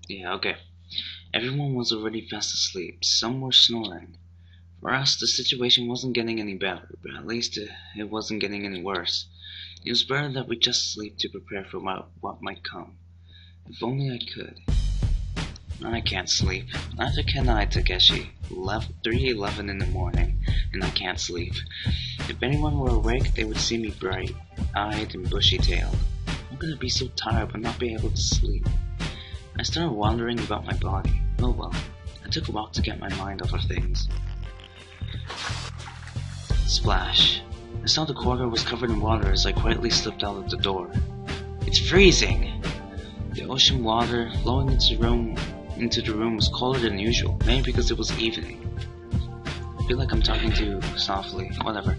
Yeah, okay. Everyone was already fast asleep. Some were snoring. For us, the situation wasn't getting any better, but at least it wasn't getting any worse. It was better that we just sleep to prepare for what might come. If only I could. I can't sleep. Neither can I, Takeshi. 3:11 in the morning, and I can't sleep. If anyone were awake, they would see me bright-eyed and bushy-tailed. How could I be so tired but not be able to sleep? I started wondering about my body. Oh well. I took a walk to get my mind off of things. Splash. I saw the corridor was covered in water as I quietly slipped out of the door. It's freezing! The ocean water flowing into the room was colder than usual, maybe because it was evening. I feel like I'm talking too softly. Whatever.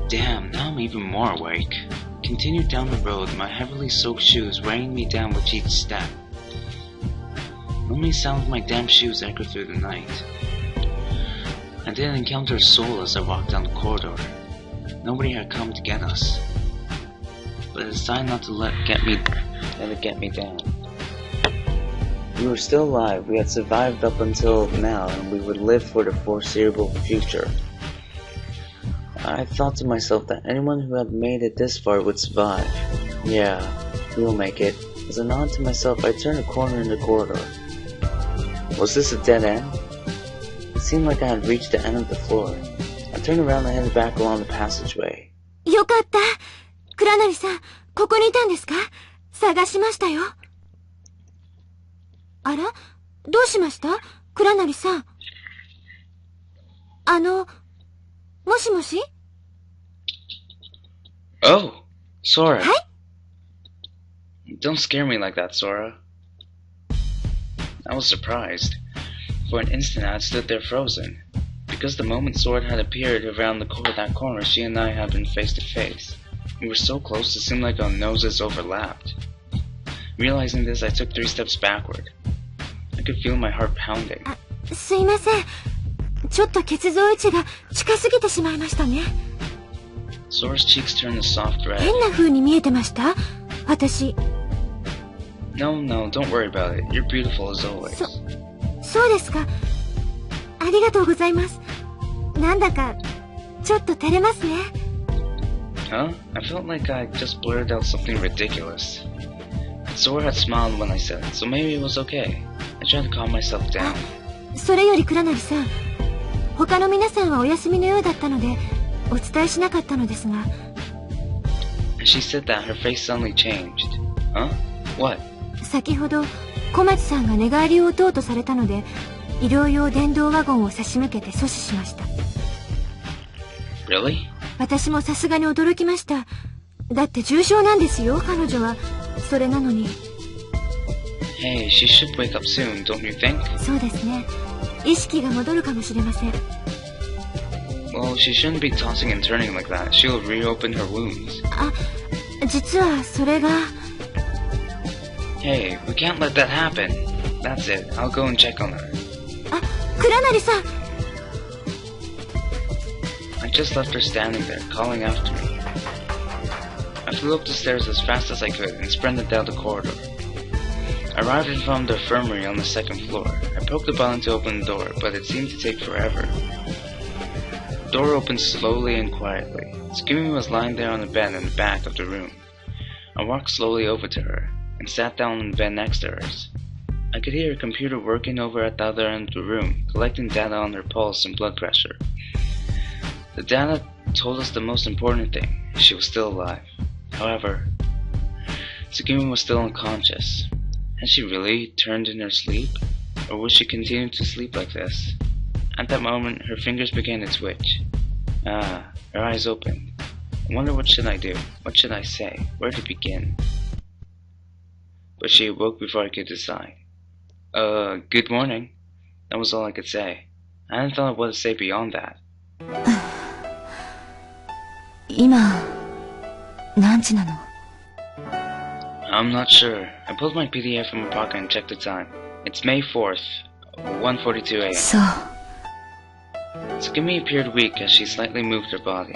Damn, now I'm even more awake. I continued down the road, my heavily soaked shoes weighing me down with each step. Only sound of my damp shoes echoed through the night. I didn't encounter a soul as I walked down the corridor. Nobody had come to get us. But I decided not to let it get me down. We were still alive. We had survived up until now, and we would live for the foreseeable future. I thought to myself that anyone who had made it this far would survive. Yeah, we'll make it. As a nod to myself, I turned a corner in the corridor. Was this a dead end? It seemed like I had reached the end of the floor. I turned around and headed back along the passageway. よかった。倉成さん、ここにいたんですか？探しましたよ。あら？どうしました？倉成さん。もしもし？ Oh, Sora. はい？ Don't scare me like that, Sora. I was surprised. For an instant I had stood there frozen. Because the moment Sora had appeared around that corner, she and I had been face to face. We were so close it seemed like our noses overlapped. Realizing this, I took 3 steps backward. I could feel my heart pounding. すいません。ちょっと血像位置が近すぎてしまいましたね。Sora's cheeks turned a soft red. 変な風に見えてました？私。No, don't worry about it. You're beautiful as always. そうですか。ありがとうございます。なんだか、ちょっと照れますね。Huh? I felt like I just blurted out something ridiculous. Sora had smiled when I said it, so maybe it was okay. I tried to calm myself down. それより倉成さん、他の皆さんはお休みのようだったので、お伝えしなかったのですが。As she said that, her face suddenly changed. Huh? What? 先ほど、小町さんが寝返りを打とうとされたので、医療用電動ワゴンを差し向けて阻止しました。Really? 私もさすがに驚きました。だって重症なんですよ、彼女は。それなのに。Hey, she should wake up soon, don't you think? そうですね。意識が戻るかもしれません。Well, she shouldn't be tossing and turning like that. She'll reopen her wounds. あ、実はそれが。Hey, we can't let that happen. That's it. I'll go and check on her. あ、倉成さん。I just left her standing there, calling after me. I flew up the stairs as fast as I could and sprinted down the corridor. I arrived in front of the infirmary on the 2nd floor. I poked the button to open the door, but it seemed to take forever. The door opened slowly and quietly. Tsukumi was lying there on the bed in the back of the room. I walked slowly over to her and sat down on the bed next to hers. I could hear her computer working over at the other end of the room, collecting data on her pulse and blood pressure. The data told us the most important thing. She was still alive. However, Tsukumi was still unconscious. Had she really turned in her sleep? Or would she continue to sleep like this? At that moment, her fingers began to twitch. Her eyes opened. I wonder what should I do? What should I say? Where to begin? But she awoke before I could decide. Good morning. That was all I could say. I hadn't thought of what to say beyond that. 今、何時なの？ I'm not sure. I pulled my PDF from my pocket and checked the time. It's May 4th, 1:42 a.m. そう。Tsukumi appeared weak as she slightly moved her body.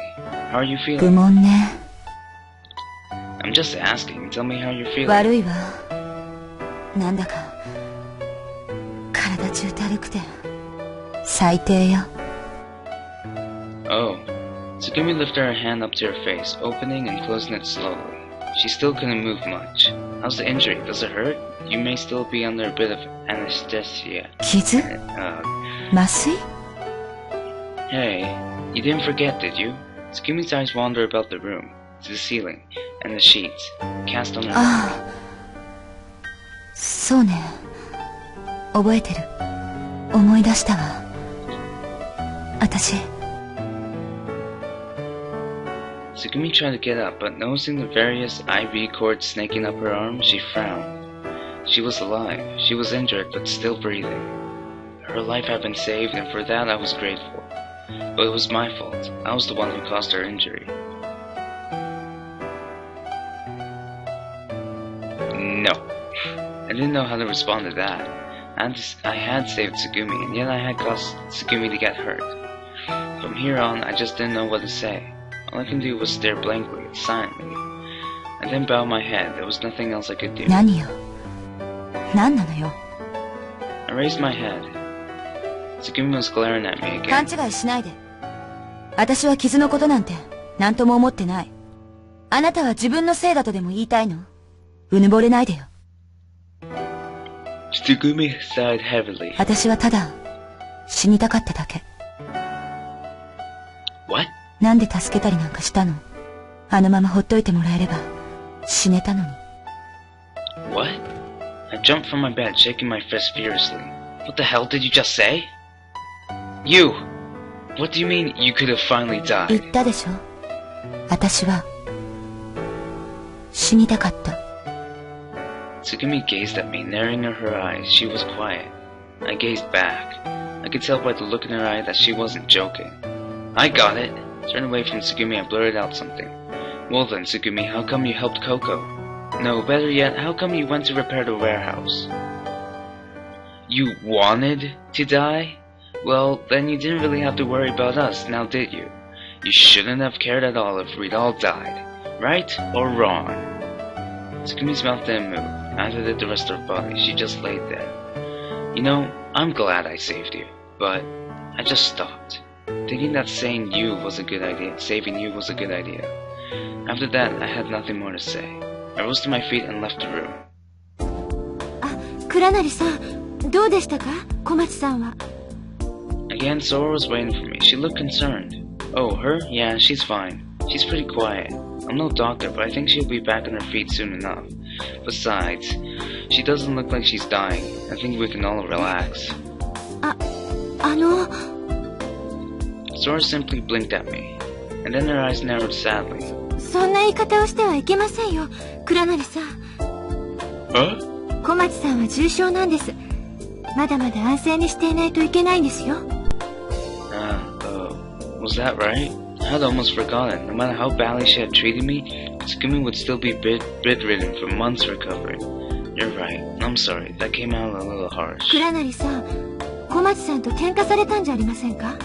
How are you 愚 feeling? 問ね。I'm just asking. Tell me how you're feeling. 悪いわ。なんだか、中たるくて最低よ。Oh. Tsugumi lifted her hand up to her face, opening and closing it slowly. She still couldn't move much. How's the injury? Does it hurt? You may still be under a bit of anesthesia. 傷？麻酔？ Hey, you didn't forget, did you? Tsugumi's eyes wander about the room, to the ceiling, and the sheets, cast on her. ああ、そうね。覚えてる。思い出したわ。私。Tsugumi tried to get up, but noticing the various IV cords snaking up her arm, she frowned. She was alive. She was injured, but still breathing. Her life had been saved, and for that I was grateful. But it was my fault. I was the one who caused her injury. No. I didn't know how to respond to that. I had saved Tsugumi, and yet I had caused Tsugumi to get hurt. From here on, I just didn't know what to say. All I could do was stare blankly, silently. I then bowed my head. There was nothing else I could do. 何よ。何なのよ。I raised my head. Tsugumi was glaring at me again. 勘違いしないで。私は傷のことなんて何とも思ってない。あなたは自分のせいだとでも言いたいの？うぬぼれないでよ。Tsugumi sighed heavily. 私はただ死にたかっただけ。What? なんで助けたりなんかしたの？あのままほっといてもらえれば死ねたのに。What? I jumped from my bed, shaking my fist furiously. What the hell did you just say? You! What do you mean you could have finally died? 言ったでしょ？私は死にたかった。Tsugumi gazed at me, narrowing her eyes. She was quiet. I gazed back. I could tell by the look in her eye that she wasn't joking. I got it! Turning away from Tsugumi, I blurted out something. Well then, Tsugumi, how come you helped Coco? No, better yet, how come you went to repair the warehouse? You wanted to die? Well, then you didn't really have to worry about us, now did you? You shouldn't have cared at all if we'd all died. Right or wrong? Tsugumi's mouth didn't move, neither did the rest of her body. She just laid there. You know, I'm glad I saved you, but I just stopped. Thinking that saying you was a good idea, saving you was a good idea. After that, I had nothing more to say. I rose to my feet and left the room. あ、倉成さん、どうでしたか？小町さんは。Again, Sora was waiting for me. She looked concerned. Oh, her? Yeah, she's fine. She's pretty quiet. I'm no doctor, but I think she'll be back on her feet soon enough. Besides, she doesn't look like she's dying. I think we can all relax. Sora simply blinked at me, and then her eyes narrowed sadly. そんな言い方をしてはいけませんよ、倉成さん。小町さんは重症なんです。まだまだ安静にしていないといけないんですよ。Was that right? I had almost forgotten. No matter how badly she had treated me, Tsugumi would still be bedridden for months recovering. You're right. I'm sorry. That came out a little harsh. 倉成さん、小町さんと喧嘩されたんじゃありませんか？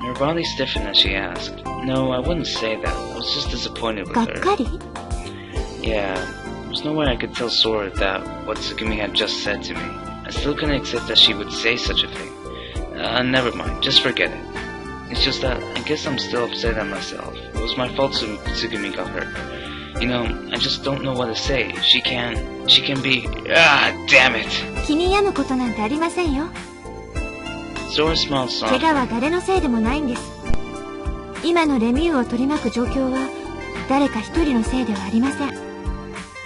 Her body stiffened as she asked. No, I wouldn't say that. I was just disappointed with her. がっかり？ Yeah. There's no way I could tell Sora that what Tsugumi had just said to me. I still couldn't accept that she would say such a thing. Never mind. Just forget it. It's just that I guess I'm still upset at myself. It was my fault Tsugumi got hurt. You know, I just don't know what to say. She can be... damn it! 気に病むことなんてありませんよ。Sora smiled softly. 怪我は誰のせいでもないんです。今のレミューを取り巻く状況は誰か一人のせいではありません。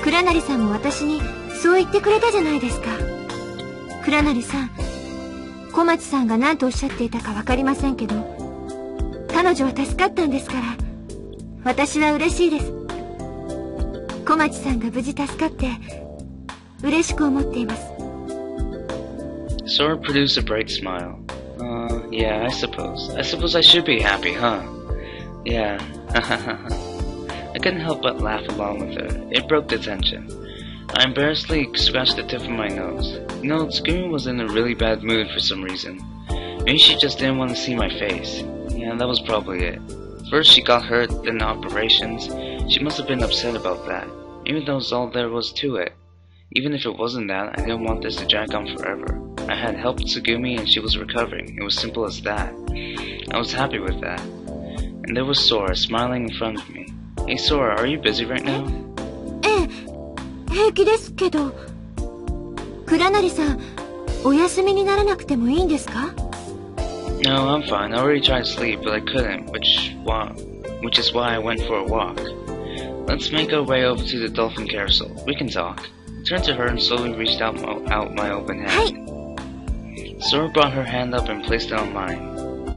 倉成さんも私にそう言ってくれたじゃないですか。倉成さん、小町さんが何とおっしゃっていたかわかりませんけど、彼女は助かったんですから、私は嬉しいです。小町さんが無事助かって嬉しく思っています。Sora produced a bright smile. Yeah, I suppose I should be happy, huh? Yeah. I couldn't help but laugh along with her. It broke the tension. I embarrassedly scratched the tip of my nose. You know, Tsugumi was in a really bad mood for some reason. Maybe she just didn't want to see my face. Yeah, that was probably it. First she got hurt, then the operations. She must have been upset about that. Maybe that was all there was to it. Even if it wasn't that, I didn't want this to drag on forever. I had helped Tsugumi and she was recovering. It was simple as that. I was happy with that. And there was Sora smiling in front of me. Hey Sora, are you busy right now? ええ、平気ですけど。倉成さん、お休みにならなくてもいいんですか？ No, I'm fine. I already tried to sleep, but I couldn't, which is why I went for a walk. Let's make our way over to the dolphin carousel. We can talk. I turned to her and slowly reached out my open hand. Sora brought her hand up and placed it on mine.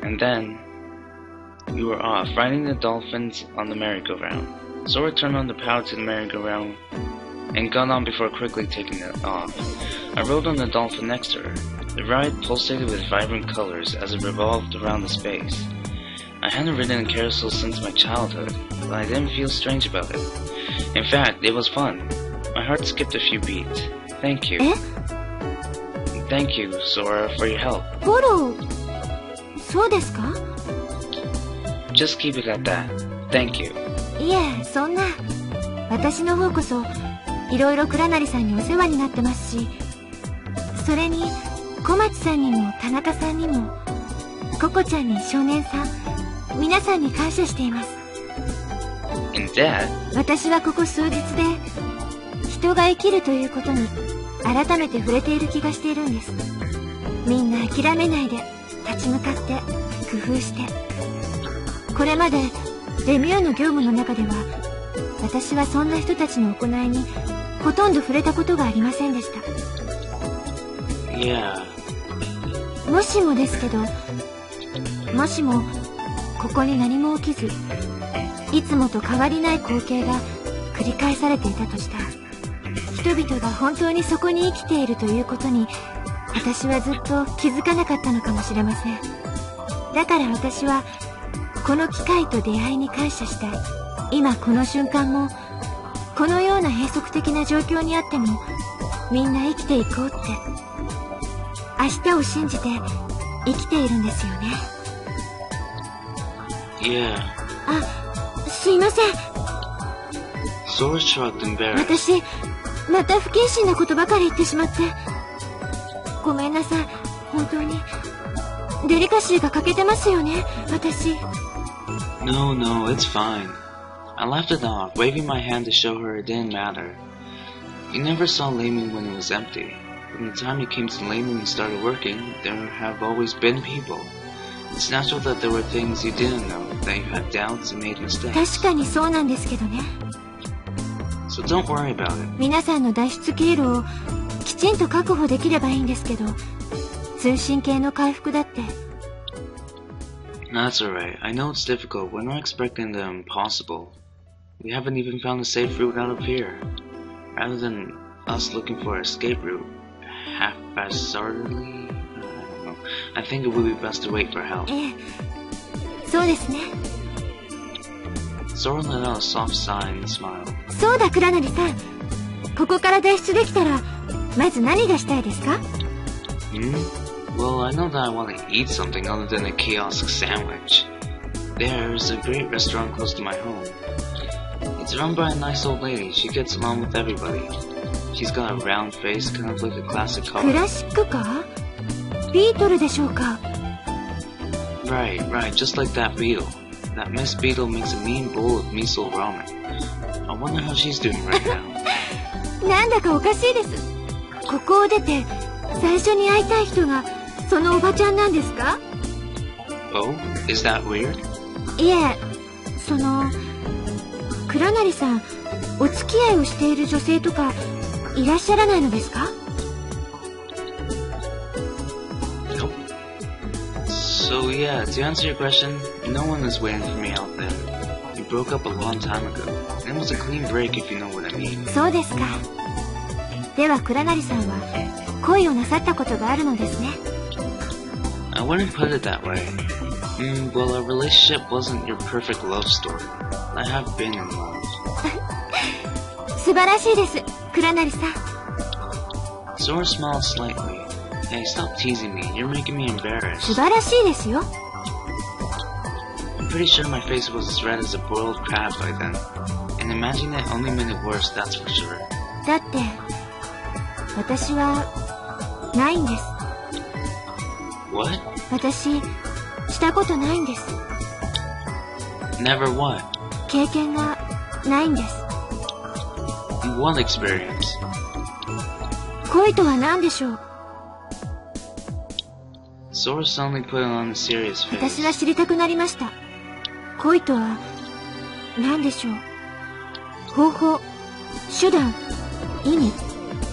And then, we were off, riding the dolphins on the merry-go-round. Sora turned on the power to the merry-go-round and got on before quickly taking it off. I rode on the dolphin next to her. The ride pulsated with vibrant colors as it revolved around the space. I hadn't ridden a carousel since my childhood, but I didn't feel strange about it. In fact, it was fun. My heart skipped a few beats. Thank you. Thank you, Sora, for your help. フォロー、そうですか？ Just keep it at that. Thank you. いえ、そんな。私の方こそ、いろいろ倉成さんにお世話になってますし、それに、小町さんにも田中さんにも、ココちゃんに少年さん、皆さんに感謝しています。And Dad? 私はここ数日で、人が生きるということに、改めて触れている気がしているんです。みんな諦めないで、立ち向かって、工夫して。これまで、レミューの業務の中では、私はそんな人たちの行いに、ほとんど触れたことがありませんでした。Yeah. もしもですけど、もしも、ここに何も起きず、いつもと変わりない光景が繰り返されていたとしたら、人々が本当にそこに生きているということに、私はずっと気づかなかったのかもしれません。だから私は、この機会と出会いに感謝したい。今この瞬間も、このような閉塞的な状況にあっても、みんな生きていこうって、明日を信じて生きているんですよね。Yeah. あ、すいません。Sora shrugged, embarrassed. 私、また不謹慎なことばかり言ってしまって。ごめんなさい、本当に。デリカシーが欠けてますよね、私。No, it's fine. I laughed it off, waving my hand to show her it didn't matter. You never saw Layman when it was empty. From the time you came to Layman and started working, there have always been people. It's natural that there were things you didn't know, that you had doubts and made mistakes. 確かにそうなんですけどね。So don't worry about it. 皆さんの脱出経路をきちんと確保できればいいんですけど、通信系の回復だって。That's alright. I know it's difficult. We're not expecting the impossible. We haven't even found a safe route out of here. Rather than us looking for an escape route, half-heartedly, I don't know. I think it would be best to wait for help. ええ、そうですね。Sora let out a soft sigh and smiled. そうだ、倉成さん。ここから脱出できたら、まず何がしたいですか？ Well, I know that I want to eat something other than a chaotic sandwich. There's a great restaurant close to my home. It's run by a nice old lady. She gets along with everybody. She's got a round face, kind of like a classic car. クラシックカー？ビートルでしょうか？ Right, just like that Beetle. That Miss Beetle makes a mean bowl of miso ramen. I wonder how she's doing right now. なんだかおかしいです。ここを出て、最初に会いたい人が、そのおばちゃんなんですか？ Oh, is that weird? いえ、倉成さん、お付き合いをしている女性とか、いらっしゃらないのですか？ Nope. So yeah, to answer your question, no one is waiting for me out there. We broke up a long time ago. It was a clean break if you know what I mean. そうですか。では倉成さんは、恋をなさったことがあるのですね。I wouldn't put it that way. Well, our relationship wasn't your perfect love story. I have been in love. 素晴らしいです、倉成さん。Sora smiled slightly. Hey, stop teasing me. You're making me embarrassed. 素晴らしいですよ。I'm pretty sure my face was as red as a boiled crab by then. And imagining it only made it worse, that's for sure. だって、私は、ないんです。What? 私、したことないんです。Never what? 経験がないんです。What experience? 恋とは何でしょう。Sora suddenly put on a serious face. 私は知りたくなりました。恋とは何でしょう。方法、手段、意味、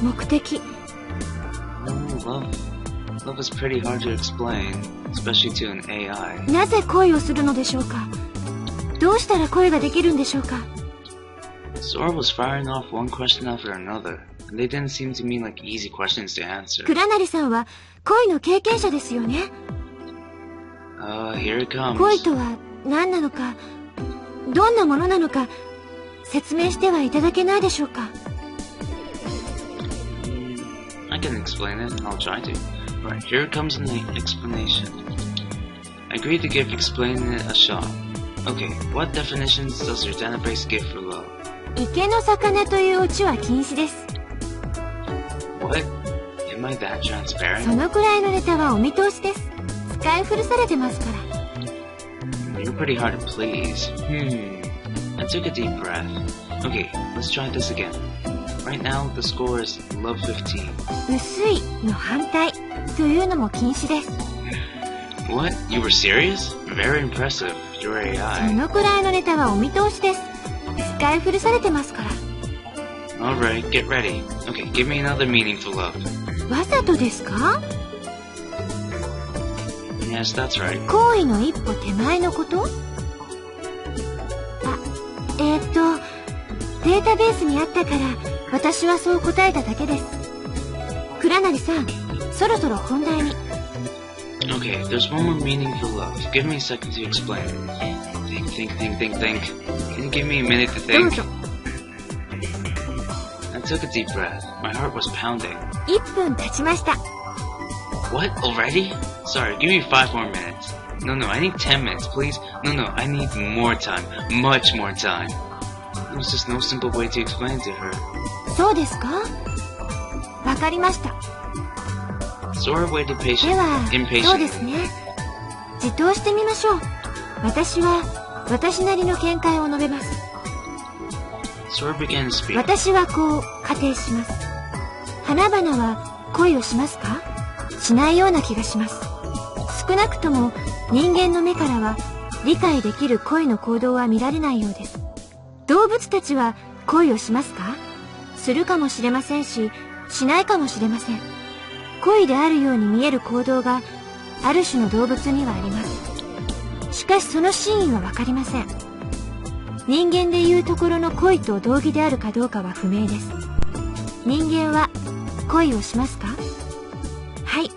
目的。Love is pretty hard to explain, especially to an AI. なぜ恋をするのでしょうか。どうしたら恋ができるんでしょうか。Sora was firing off one question after another, and they didn't seem to me like easy questions to answer. 倉成さんは恋の経験者ですよね。Here it comes. 恋とは何なのか、どんなものなのか、説明してはいただけないでしょうか。I can explain it. I'll try to. Alright, here comes an explanation. I agreed to give explaining it a shot. Okay, what definitions does your database give for love? 池の魚というオチは禁止です。What? Am I that そ transparent? のくらいのネタはお見通しです。使い古されてますから。You're pretty hard to please. I took a deep breath. Okay, let's try this again. Right now, the score is love 15. 薄いの反対というのも禁止です。What? You were serious? Very impressive. Your そ AI. のくらいのネタはお見通しです。使い古されてますから。Alright, get ready. Okay, give me another meaning for love. わざとですか。 Yes, that's right. 行為の一歩手前のこと。データベースにあったから私はそう答えただけです。倉成さん、そろそろ本題に。Okay, there's one more meaning for love. Give me a second to explain it. Think. Can you give me a minute to どう think? ぞ。 I took a deep breath. My heart was pounding. 1分経ちました。 What? Already? Sorry, give me 5 more minutes. No, I need 10 minutes, please. No, I need more time. Much more time. There's just no simple way to explain to her. そうですか。わかりました。 Sora waited で patiently, は、そうで impatiently. すね。自答してみましょう。私は私なりの見解を述べます。 Sora began to speak. 私はこう仮定します。花々は恋をしますか。しないような気がします。少なくとも人間の目からは理解できる恋の行動は見られないようです。動物たちは恋をしますか。するかもしれませんし、しないかもしれません。恋であるように見える行動がある種の動物にはあります。しかしその真意はわかりません。人間でいうところの恋と同義であるかどうかは不明です。人間は恋をしますか。はい。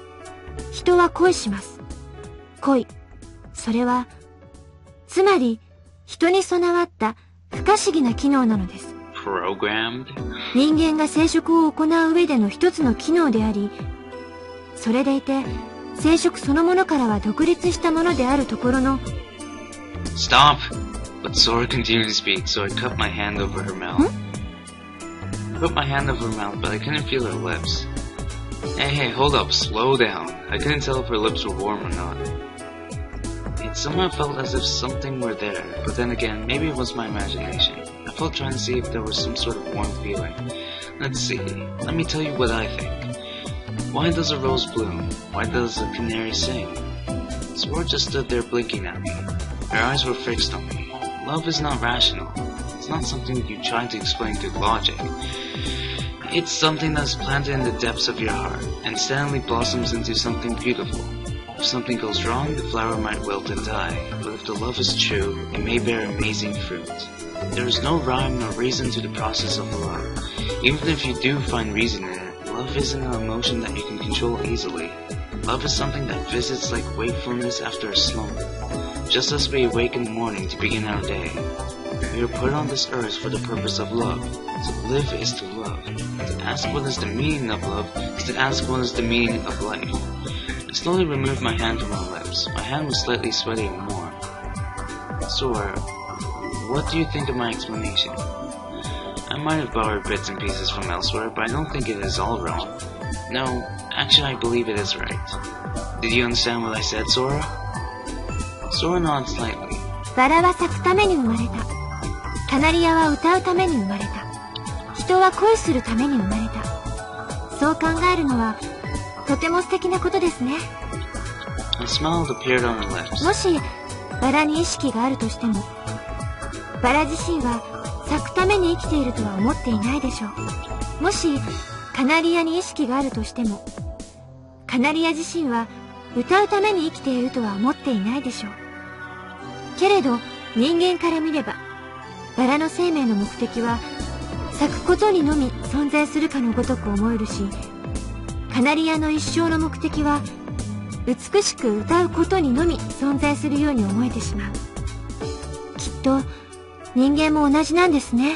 人は恋します。恋。それは、つまり人に備わった不可思議な機能なのです。Programmed? 人間が生殖を行う上での一つの機能であり、それでいて生殖そのものからは独立したものであるところの。 Stop! But Sora continued to speak, so I cupped my hand over her mouth. I put my hand over her mouth, but I couldn't feel her lips. Hey, hold up, slow down. I couldn't tell if her lips were warm or not. It somehow felt as if something were there, but then again, maybe it was my imagination. I felt trying to see if there was some sort of warm feeling. Let's see, let me tell you what I think. Why does a rose bloom? Why does a canary sing? Sora just stood there blinking at me. Her eyes were fixed on me. Love is not rational. It's not something you try to explain through logic. It's something that's planted in the depths of your heart and suddenly blossoms into something beautiful. If something goes wrong, the flower might wilt and die, but if the love is true, it may bear amazing fruit. There is no rhyme nor reason to the process of love. Even if you do find reason in it, love isn't an emotion that you can control easily. Love is something that visits like wakefulness after a slumber. Just as we awake in the morning to begin our day, we are put on this earth for the purpose of love. To live is to love. To ask what is the meaning of love is to ask what is the meaning of life. I slowly removed my hand from my lips. My hand was slightly sweaty and warm. Sora, what do you think of my explanation? I might have borrowed bits and pieces from elsewhere, but I don't think it is all wrong. No, actually I believe it is right. Did you understand what I said, Sora? Sora nodded slightly. バラは咲くために生まれた。カナリアは歌うために生まれた。人は恋するために生まれた。そう考えるのはとても素敵なことですね。A smile appeared on her lips. もしバラに意識があるとしても、バラ自身は咲くために生きているとは思っていないでしょう。もしカナリアに意識があるとしても、カナリア自身は歌うために生きているとは思っていないでしょう。けれど人間から見れば、バラの生命の目的は咲くことにのみ存在するかのごとく思えるし、カナリアの一生の目的は美しく歌うことにのみ存在するように思えてしまう。きっと人間も同じなんですね。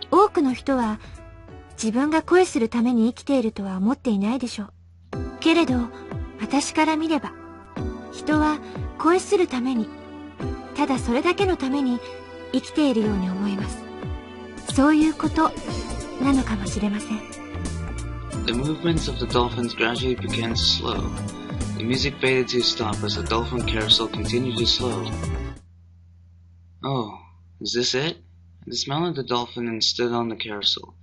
多くの人は自分が恋するために生きているとは思っていないでしょう。けれど私から見れば、人は恋するために、ただそれだけのために生きているように思います。そういうことなのかもしれません。The movements of the dolphins gradually began to slow. The music faded to a stop as the dolphin carousel continued to slow. Oh, is this it? I dismounted the dolphin and stood on the carousel.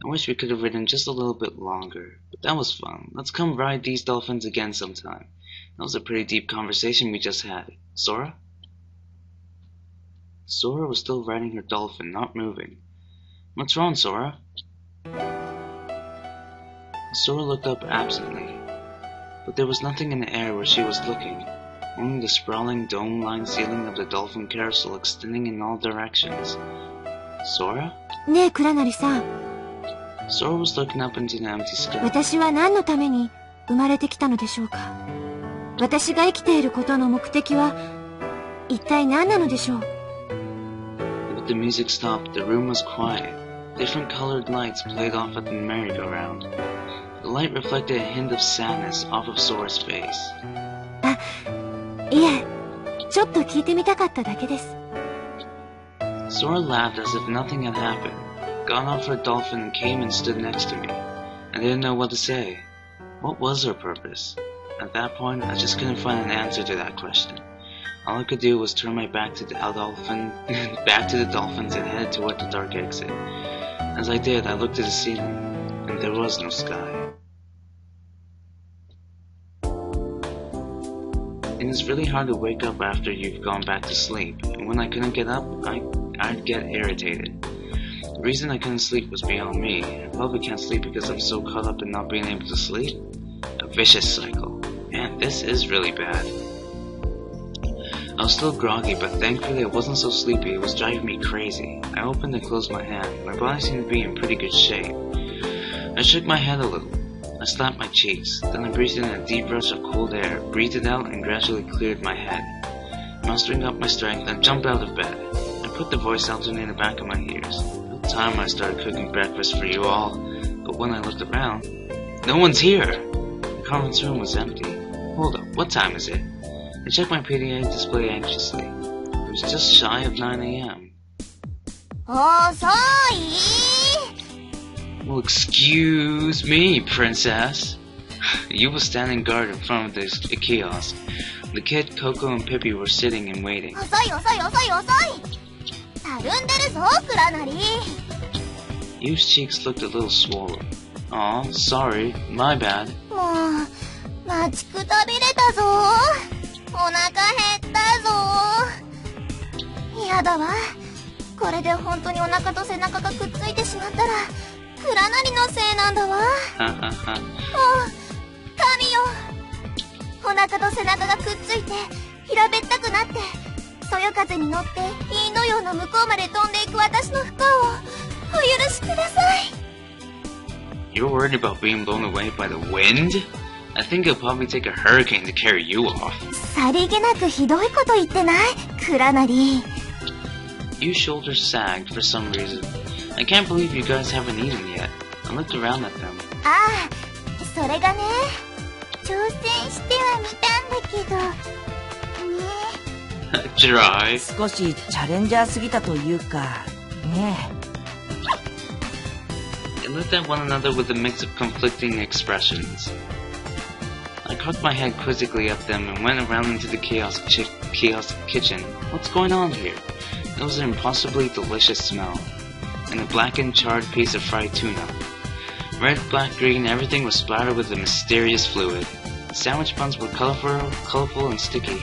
I wish we could have ridden just a little bit longer, but that was fun. Let's come ride these dolphins again sometime. That was a pretty deep conversation we just had. Sora? Sora was still riding her dolphin, not moving. What's wrong, Sora? Sora looked up absently, but there was nothing in the air where she was looking, only the sprawling dome-lined ceiling of the dolphin carousel extending in all directions. Sora? ねえ、クラナリさん。Sora was looking up into the empty sky. 私は何のために生まれてきたのでしょうか。私が生きていることの目的は一体何なのでしょう。But the music stopped. The room was quiet. Different colored lights played off at the merry-go-round. The light reflected a hint of sadness off of Sora's face. あ、いえ、ちょっと聞いてみたかっただけです。Sora laughed as if nothing had happened, got off her dolphin and came and stood next to me. I didn't know what to say. What was her purpose? At that point, I just couldn't find an answer to that question. All I could do was turn my back to the dolphins and head toward the dark exit. As I did, I looked at the ceiling, and there was no sky. It is really hard to wake up after you've gone back to sleep, and when I couldn't get up, I'd get irritated. The reason I couldn't sleep was beyond me. I probably can't sleep because I'm so caught up in not being able to sleep. A vicious cycle. Man, this is really bad. I was still groggy, but thankfully I wasn't so sleepy. It was driving me crazy. I opened and closed my hand. My body seemed to be in pretty good shape. I shook my head a little. I slapped my cheeks. Then I breathed in a deep rush of cold air, breathed it out, and gradually cleared my head. Mustering up my strength, I jumped out of bed. I put the voice alternate in the back of my ears. About time I started cooking breakfast for you all. But when I looked around, no one's here! The conference room was empty. Hold up, what time is it? I checked my PDA display anxiously. It was just shy of 9 a.m. Well, excuse me, princess. You were standing guard in front of the kiosk. The kid, Coco, and Pippi were sitting and waiting. Yu's cheeks looked a little swollen. Aw, sorry, my bad. 待ちくたびれたぞ。お腹減ったぞ。やだわ。これで本当にお腹と背中がくっついてしまったら、クラナリのせいなんだわ。神よ。お腹と背中がくっついて、平べったくなって、そよ風に乗ってインド洋の向こうまで飛んでいく私の不幸をお許しください。You're worried about being blown away by the wind? I think it'll probably take a hurricane to carry you off. さりげなくひどいこと言ってない？クラナリ。Yu's shoulders sagged for some reason. I can't believe you guys haven't eaten yet. I looked around at them. ああ、それがね、挑戦してはみたんだけど。ね。Dry. 少しチャレンジャーすぎたというか、ね looked at one another with a mix of conflicting expressions. I cocked my head quizzically at them and went around into the kiosk kitchen. What's going on here? It was an impossibly delicious smell, and a blackened, charred piece of fried tuna. Red, black, green, everything was splattered with a mysterious fluid. The sandwich buns were colorful and sticky.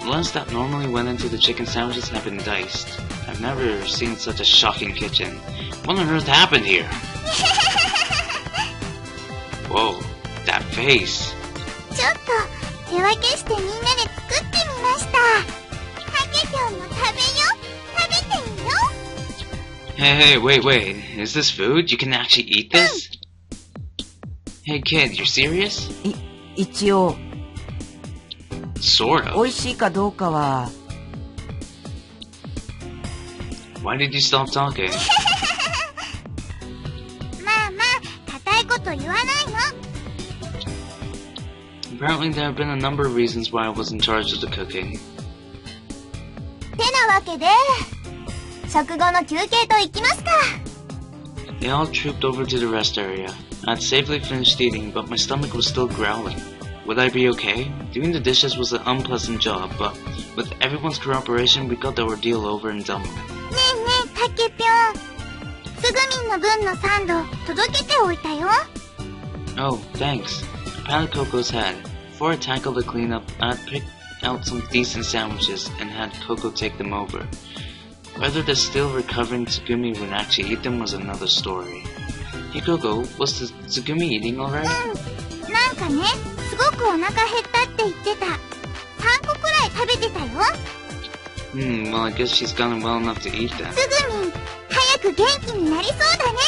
The lettuce that normally went into the chicken sandwiches had been diced. I've never seen such a shocking kitchen. What on earth happened here? Whoa, that face. ちょっと手分けしてみんなで作ってみました。たけぴょんも食べよ。食べてみよ。Hey, wait. Is this food? You can actually eat this? Hey kid, you're serious? 一応 Sort of. 美味しいかどうかは Why did you stop talking? まあまあ、固いこと言わないの。Apparently there have been a number of reasons why I was in charge of the cooking. てなわけで、食後の休憩と行きますか。They all trooped over to the rest area. I had safely finished eating, but my stomach was still growling. Would I be okay? Doing the dishes was an unpleasant job, but with everyone's cooperation, we got the ordeal over and done with. ねえねえ、たけぴょん。すぐみんの分のサンド届けておいたよ。Oh, thanks. I patted Coco's head. Before I tackled the cleanup, I had picked out some decent sandwiches and had Coco take them over. Whether the still recovering Tsugumi would actually eat them was another story. Hey Coco, was the Tsugumi eating alright? なんかね、すごくお腹減ったって言ってた。3個くらい食べてたよ。Well I guess she's gotten well enough to eat them. すぐみん、早く元気になりそうだね。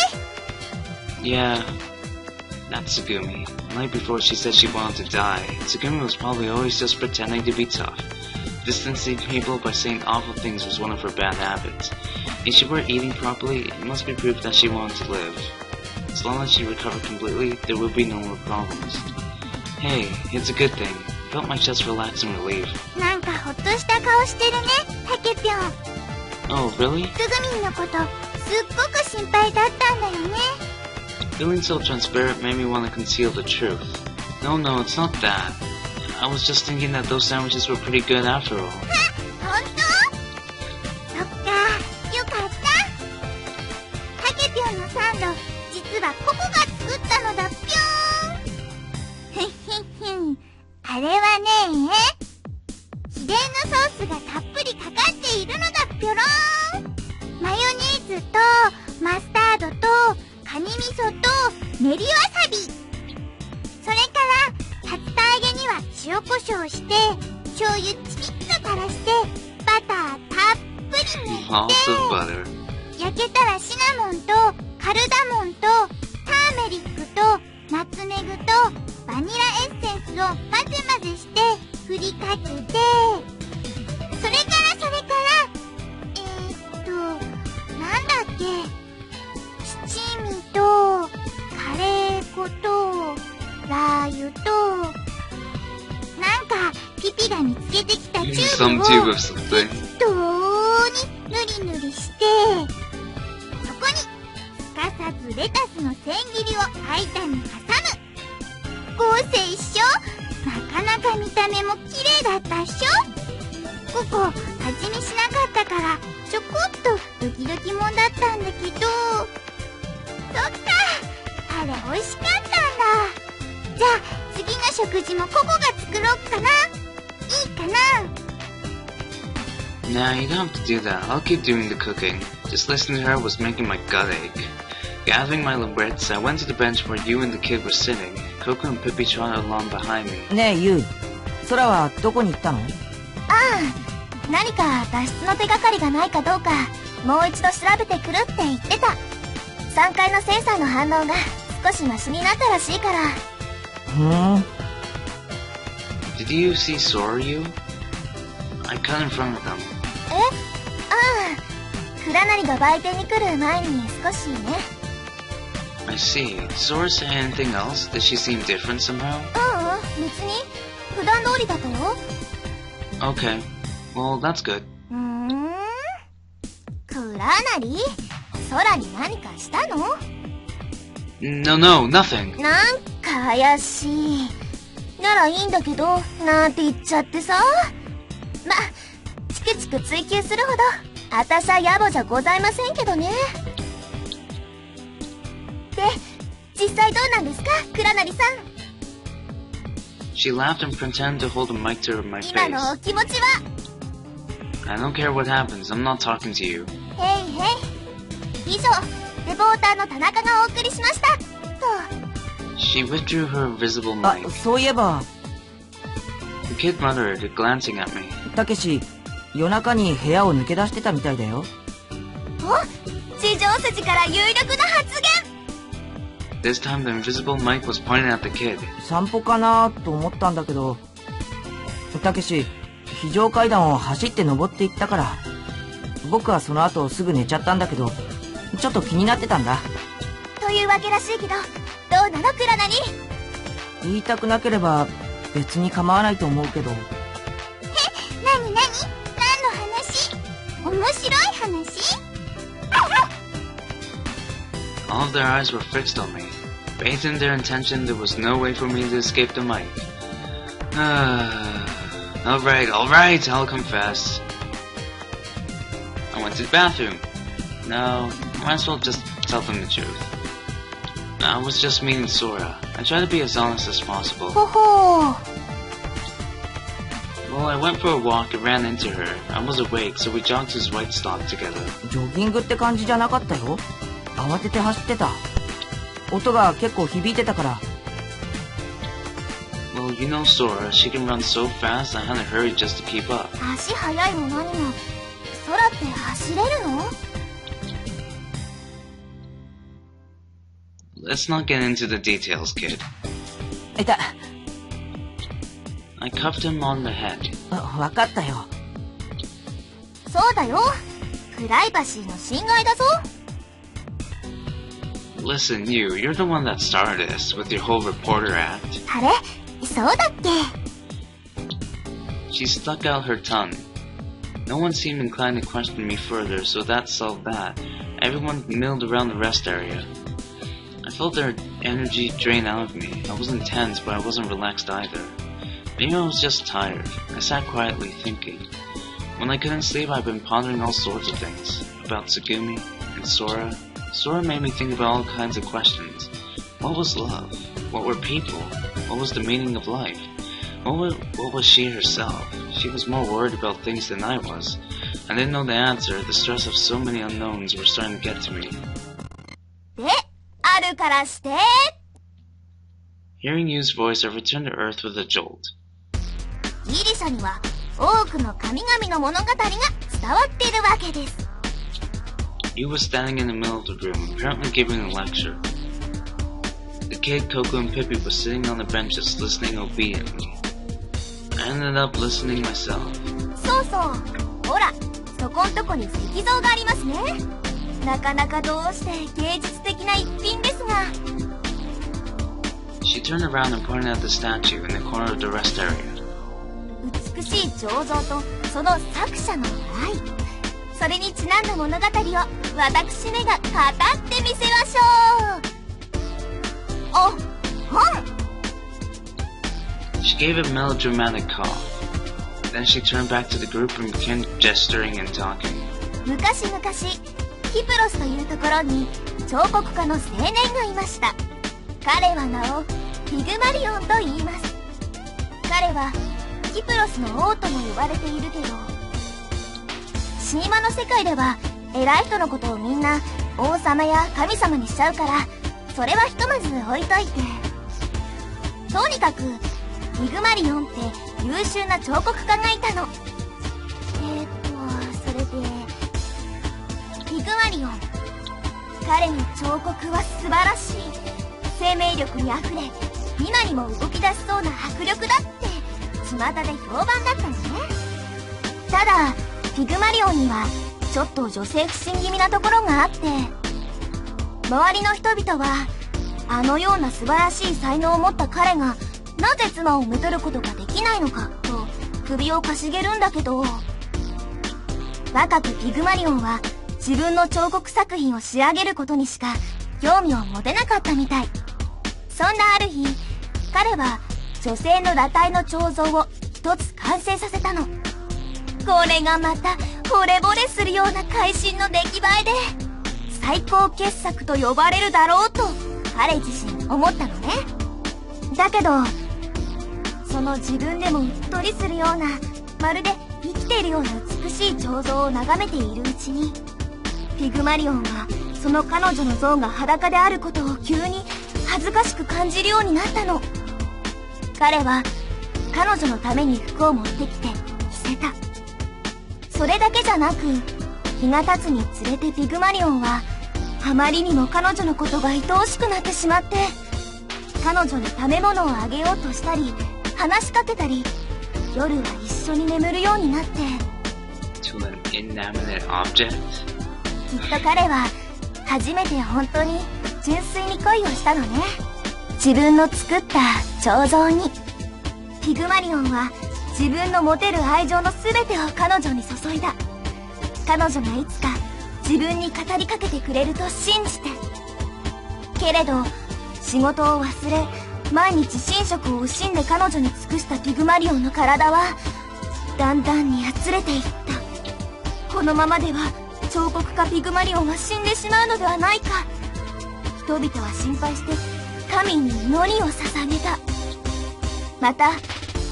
Yeah, that Tsugumi. The night before she said she wanted to die. Tsugumi was probably always just pretending to be tough. Distancing people by saying awful things was one of her bad habits. If she were eating properly, it must be proof that she wanted to live. As long as she recovered completely, there would be no more problems. Hey, it's a good thing. I felt my chest relax in relief. なんかほっとした顔してるね、たけぴょん。Oh, really? すぐみんのこと、すっごく心配だったんだよね。Feeling so transparent made me want to conceal the truth. No, it's not that. I was just thinking that those sandwiches were pretty good after all. ほんと？そっか、よかった。たけぴょんのサンド、実はココが作ったのだぴょーん。ふんふんふん。あれはね、秘伝のソースがたっぷりかかっているのだぴょろーん。マヨネーズとマスタードとカニ味噌と練りわさび。それから竜田揚げには塩コショウして醤油チキッと垂らしてバターたっぷり塗って Lots of butter. 焼けたらシナモンとカルダモンとターメリックとナツメグとバニラエッセンスを混ぜ混ぜして振りかけて、それからなんだっけ、七味とカレー粉とラー油となんかピピが見つけてきたチュー Some ブ tube を of something. 適当にぬりぬりしてそこにすかさずレタスの千切りを間に挟む。合成一緒。なかなか見た目も綺麗だったっしょ。ここ味見しなかったからちょこっとドキドキもんだったんだけど、そっか、あれ美味しかったんだ。じゃあ次の食事もココが作ろっかな。いいかな。Nah, you don't have to do that. I'll keep doing the cooking. Just listening to her was making my gut ache. Gathering my wits, I went to the bench where you and the kid were sitting. Coco and Pippi trotted along behind me. ねえユウ、空はどこに行ったの？ああ、何か脱出の手がかりがないかどうかもう一度調べてくるって言ってた。3階のセンサーの反応が少しマシになったらしいから。Did you see Sora, you? I cut in front of them. ああ、倉成が売店に来る前に少しね。I see. Did Sora say anything else? Did she seem different somehow? 別に普段通りだったよ。Okay. Well, that's good. 倉成、空に何かしたの？ No, no, nothing. なんか怪しい。ならいいんだけど、なんて言っちゃってさ。ま、チクチク追求するほど、あたしゃ野暮じゃございませんけどね。で、実際どうなんですか、倉成さん。She laughed and pretended to hold a mic to my 今のお face. 気持ちは。 I don't care what happens, I'm not talking to you. へいへい。以上、レポーターの田中がお送りしました。と。She withdrew her invisible あ、 mic. そういえば、The kid muttered, glancing at me. たけし、夜中に部屋を抜け出してたみたいだよ。お、地上筋から有力な発言。This time the invisible mic was pointing at the kid. 散歩かなと思ったんだけど、たけし、非常階段を走って登っていったから、僕はその後すぐ寝ちゃったんだけど、ちょっと気になってたんだ。というわけらしいけど、どうなの倉成。言いたくなければ別に構わないと思うけど。なになに？何の話？面白い話？ All of their eyes were fixed on me. Bathed in their intention, there was no way for me to escape the mic. Alright, I'll confess. I went to the bathroom. No, might as well just tell them the truth. I was just meeting Sora. I tried to be as honest as possible. ほほー。 Well, I went for a walk and ran into her. I was awake, so we jogged to his white stock together. ジョギングって感じじゃなかったよ。慌てて走ってた。音が結構響いてたから。Well, you know Sora, she can run so fast, I had to hurry just to keep up. 足速いも何も、空って走れるの？ Let's not get into the details, kid. いた。I cuffed him on the head. わかったよ。そうだよ。プライバシーの侵害だぞ。Listen, you're the one that started this with your whole reporter act. あれ？そうだっけ？ She stuck out her tongue. No one seemed inclined to question me further, so that solved that. Everyone milled around the rest area. I felt their energy drain out of me. I wasn't tense, but I wasn't relaxed either. Maybe I was just tired. I sat quietly thinking. When I couldn't sleep, I'd been pondering all sorts of things. About Tsugumi and Sora. Sora made me think about all kinds of questions. What was love? What were people? What was the meaning of life? What was she herself? She was more worried about things than I was. I didn't know the answer. The stress of so many unknowns were starting to get to me. で、あるからして。 Hearing Yu's voice, I returned to Earth with a jolt. ギリシャには多くの神々の物語が伝わっているわけです。 Yu was standing in the middle of the room, apparently giving a lecture. The kid, Coco, and Pippi was sitting on the benches, listening obediently. I ended up listening myself. そうそう。ほら、そこんとこに石像がありますね。なかなかどうして芸術的な一品ですが。 She turned around and pointed at the statue in the corner of the rest area. 美しい彫像とその作者の愛。それにちなんだ物語を私めが語ってみせましょう。お、本。 She gave a melodramatic cough. Then she turned back to the group and began gesturing and talking. 昔々、キプロスというところに彫刻家の青年がいました。彼は名をピグマリオンと言います。彼はキプロスの王とも呼ばれているけど、神話の世界では偉い人のことをみんな王様や神様にしちゃうから、それはひとまず置いといて、とにかくピグマリオンって優秀な彫刻家がいたの。それでピグマリオン、彼の彫刻は素晴らしい。生命力にあふれ、今にも動き出しそうな迫力だって巷で評判だったのね。ただピグマリオンにはちょっと女性不信気味なところがあって、周りの人々はあのような素晴らしい才能を持った彼がなぜ妻をめとることができないのかと首をかしげるんだけど、若くピグマリオンは自分の彫刻作品を仕上げることにしか興味を持てなかったみたい。そんなある日、彼は女性の裸体の彫像を一つ完成させたの。これがまた惚れ惚れするような会心の出来栄えで、最高傑作と呼ばれるだろうと彼自身思ったのね。だけど、その自分でもうっとりするような、まるで生きているような美しい彫像を眺めているうちに、ピグマリオンはその彼女の像が裸であることを急に恥ずかしく感じるようになったの。彼は彼女のために服を持ってきて着せた。それだけじゃなく、日が経つにつれてピグマリオンはあまりにも彼女のことが愛おしくなってしまって、彼女に食べ物をあげようとしたり話しかけたり、夜は一緒に眠るようになって。 To an inanimate object? きっと彼は初めて本当に純粋に恋をしたのね。自分の作った彫像に。ピグマリオンは自分の持てる愛情の全てを彼女に注いだ。彼女がいつか自分に語りかけてくれると信じて。けれど仕事を忘れ、毎日寝食を惜しんで彼女に尽くしたピグマリオンの体はだんだんにやつれていった。このままでは彫刻家ピグマリオンは死んでしまうのではないか。人々は心配して神に祈りを捧げた。また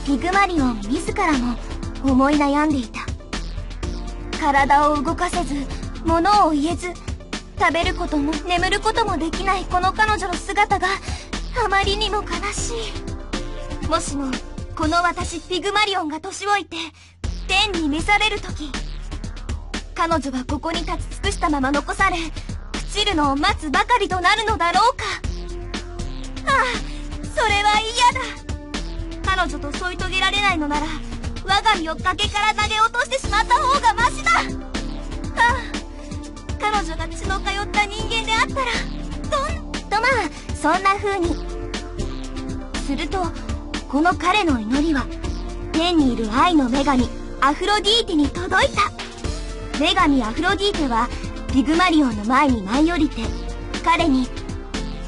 ピグマリオン自らも思い悩んでいた。体を動かせず、物を言えず、食べることも眠ることもできないこの彼女の姿があまりにも悲しい。もしもこの私ピグマリオンが年老いて天に召される時、彼女はここに立ち尽くしたまま残され、朽ちるのを待つばかりとなるのだろうか。ああ、それは嫌だ。彼女と添い遂げられないのなら、我が身を崖から投げ落としてしまった方がマシだ。ああ、彼女が血の通った人間であったらとまあそんな風に。するとこの彼の祈りは天にいる愛の女神アフロディーテに届いた。女神アフロディーテはピグマリオンの前に舞い降りて、彼に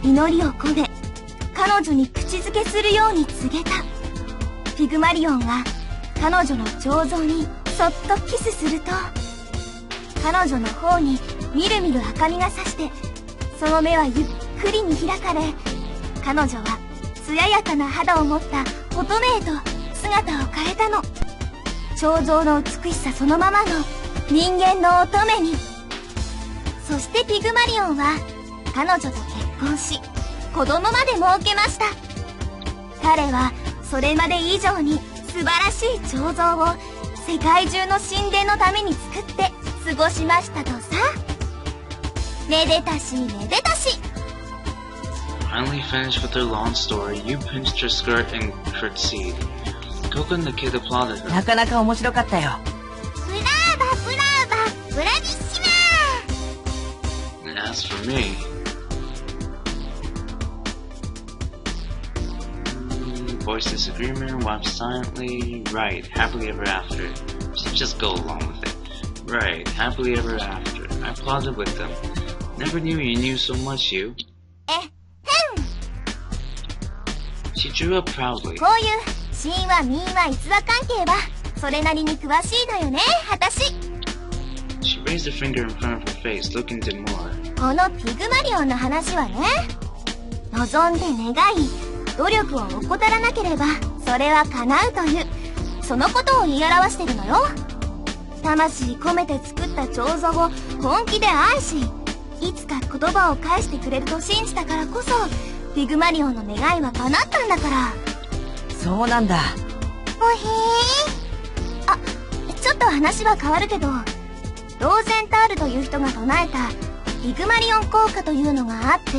祈りを込め彼女に口づけするように告げた。ピグマリオンが彼女の彫像にそっとキスすると、彼女の方にみるみる赤みがさして、その目はゆっくりに開かれ、彼女は艶やかな肌を持った乙女へと姿を変えたの。彫像の美しさそのままの人間の乙女に。そしてピグマリオンは彼女と結婚し、子供まで設けました。彼はそれまで以上に素晴らしい彫像を世界中の神殿のために作って過ごしましたとさ。めでたしめでたし。 Finally finished with their long story, you pinched her skirt and curtsied. Coco and the kid applauded her. なかなか面白かったよ。ブラーバブラーバブラビッシマ And as for me, voice disagreement, watch silently, right, happily ever after. Just go along with it. Right, happily ever after. I applauded with them. Never knew you knew so much, you. え、へん。 She drew up proudly. こういう神話民話逸話関係はそれなりに詳しいのよね、私。 She raised a finger in front of her face, looking demure. このピグマリオンの話はね、望んで願い努力を怠らなければそれは叶うという、そのことを言い表してるのよ。魂込めて作った彫像を本気で愛し、いつか言葉を返してくれると信じたからこそ、ピグマリオンの願いは叶ったんだから。そうなんだ。おへー。あ、ちょっと話は変わるけど、ローゼンタールという人が唱えたピグマリオン効果というのがあって。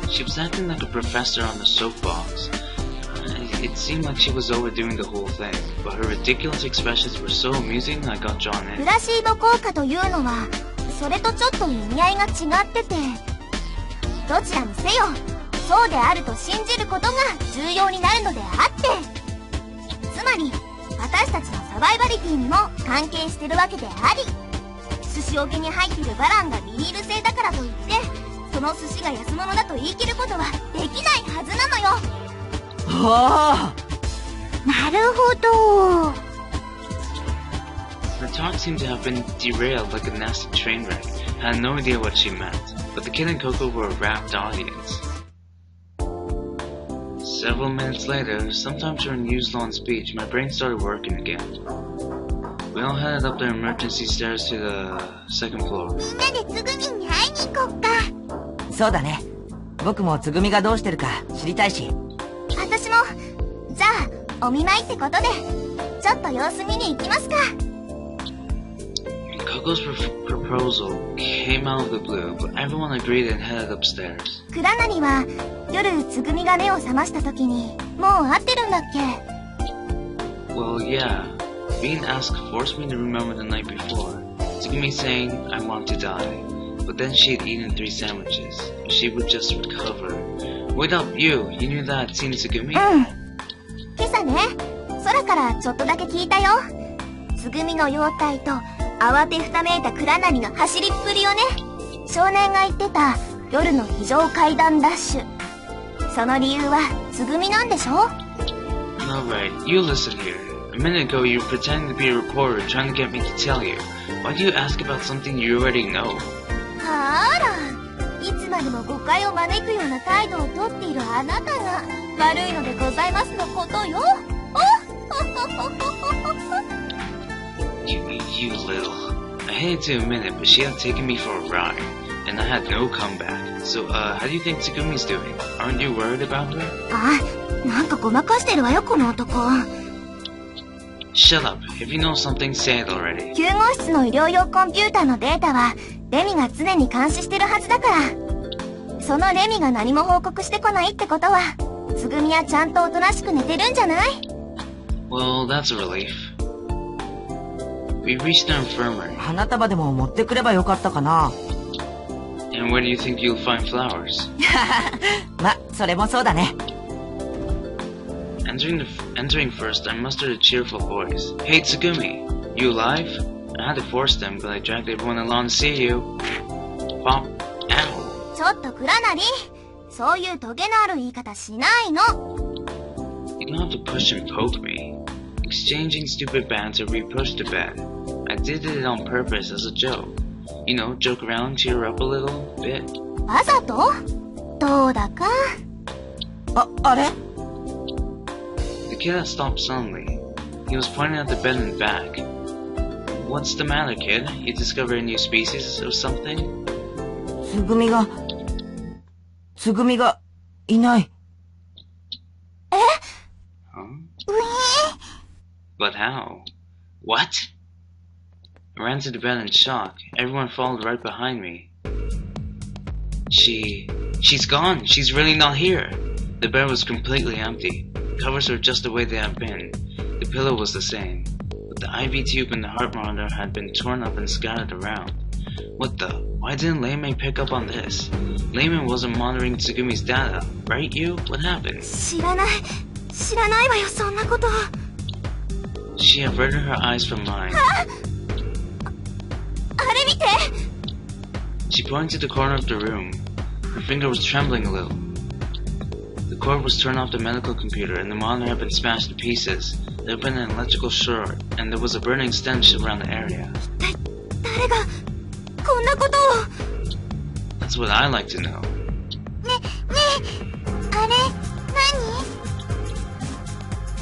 She was acting like a professor on the soapbox. It seemed like she was overdoing the whole thing, but her ridiculous expressions were so amusing I got drawn プ in. ラシーボ効果というのはそれとちょっと意味合いが違ってて、どちらにせよそうであると信じることが重要になるのであって、つまり私たちのサバイバリティにも関係してるわけであり、寿司桶に入ってるバランがビニール製だからといって、その寿司が安物だと言い切ることはできないはずなのよ。ああ、なるほど。Her talk seemed to have been derailed like a nasty train wreck. I had no idea what she meant, but the kid and Coco were a rapt audience. Several minutes later, sometime during Yu's long speech, my brain started working again. We all headed up the emergency stairs to the second floor. みんなでつぐみんに会いに行こっか。そうだね。僕もつぐみがどうしてるか知りたいし。私も。じゃあ、お見舞いってことで、ちょっと様子見に行きますか。Coco's proposal came out of the blue, but everyone agreed and headed upstairs. 倉成は夜つぐみが目を覚ました時にもう会ってるんだっけ？ Well, yeah. Being asked forced me to remember the night before. Tsugumi saying, I want to die. But then she had eaten 3 sandwiches. She would just recover. Wait up, you knew that I'd seen Tsugumi? 今朝ね、空からちょっとだけ聞いたよ。つぐみの容態と慌てふためいた倉成の走りっぷりをね。少年が言ってた夜の非常階段ダッシュ。その理由はつぐみなんでしょ？ Alright, you listen here. A minute ago you were pretending to be a reporter trying to get me to tell you. Why do you ask about something you already know? あら、いつまでも誤解を招くような態度をとっているあなたが悪いのでございますのことよ。You little. I hated to admit it, but she had taken me for a ride, and I had no comeback. So, how do you think Tsugumi's doing? Aren't you worried about her? あ、なんかごまかしてるわよ、この男。Shut up. If you know something, say it already. 救護室の医療用コンピューターのデータは、レミが常に監視してるはずだから。そのレミが何も報告してこないってことは、つぐみはちゃんとおとなしく寝てるんじゃない？ Well, that's a relief. We reached the infirmary. 花束でも持ってくればよかったかな。And where do you think you'll find flowers? ま、それもそうだね。Entering first, I mustered a cheerful voice. Hey, Tsugumi, you alive? I had to force them, but I dragged everyone along to see you. Pop. Ow. ちょっと倉成、そういうトゲのある言い方しないの。You don't have to push and poke me. Exchanging stupid banter, we pushed to bed. I did it on purpose as a joke. You know, joke around, cheer up a little bit. わざと？どうだか。あれ？ The kid had stopped suddenly. He was pointing at the bed in the back. What's the matter, kid? You discovered a new species or something? つぐみがいない。え？ Huh? うぃー。 But how? What? I ran to the bed in shock. Everyone followed right behind me. She's gone. She's really not here. The bed was completely empty. The covers were just the way they had been. The pillow was the same. But the IV tube and the heart monitor had been torn up and scattered around. What the? Why didn't Layman pick up on this? Layman wasn't monitoring Tsugumi's data, right, you? What happened? 知らないわよ、そんなこと。She averted her eyes from mine. あれ見て。 She pointed to the corner of the room. Her finger was trembling a little. The cord was turned off the medical computer and the monitor had been smashed to pieces. There had been an electrical short and there was a burning stench around the area. 誰がこんなことを。 That's what I like to know. あれ、何？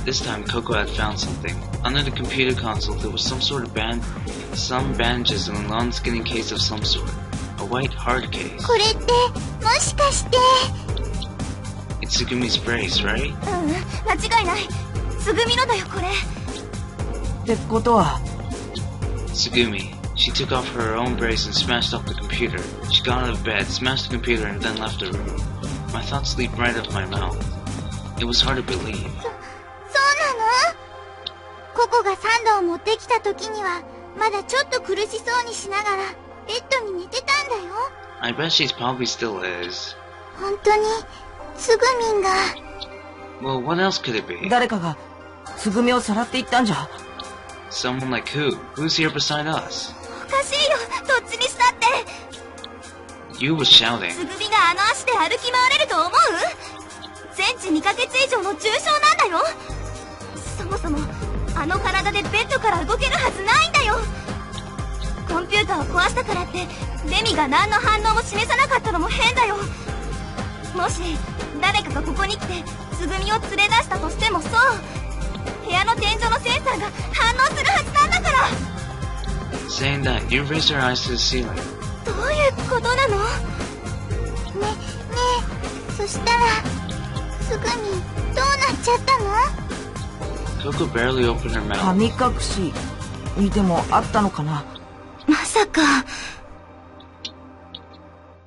This time Coco had found something. Under the computer console there was some bandages and a long skinny case of some sort. A white hard case. これってもしかして。 It's Tsugumi's brace, right? 間違いない。つぐみのだよ、これ。ってことは。 Tsugumi. She took off her own brace and smashed up the computer. She got out of bed, smashed the computer, and then left the room. My thoughts leaped right out of my mouth. It was hard to believe. そうなの？ココがサンドを持ってきた時にはまだちょっと苦しそうにしながらベッドに寝てたんだよ。 I bet she's probably still is. 本当につぐみんが。 Well, what else could it be? 誰かがつぐみをさらっていったんじゃ。 Someone like who? Who's here beside us? わかしいよ、どっちにしたって。You were shouting. つぐみがあの足で歩き回れると思う？全治2ヶ月以上の重傷なんだよ。そもそもあの体でベッドから動けるはずないんだよ。コンピューターを壊したからってレミが何の反応も示さなかったのも変だよ。もし誰かがここに来てつぐみを連れ出したとしてもそう、部屋の天井のセンサーが反応するはずなんだから。 Saying that, you raised your eyes to the ceiling. どういうことなの？ねえ、そしたらつぐみどうなっちゃったの？ Coco barely opened her mouth. 神隠しにでもあったのかな。まさか。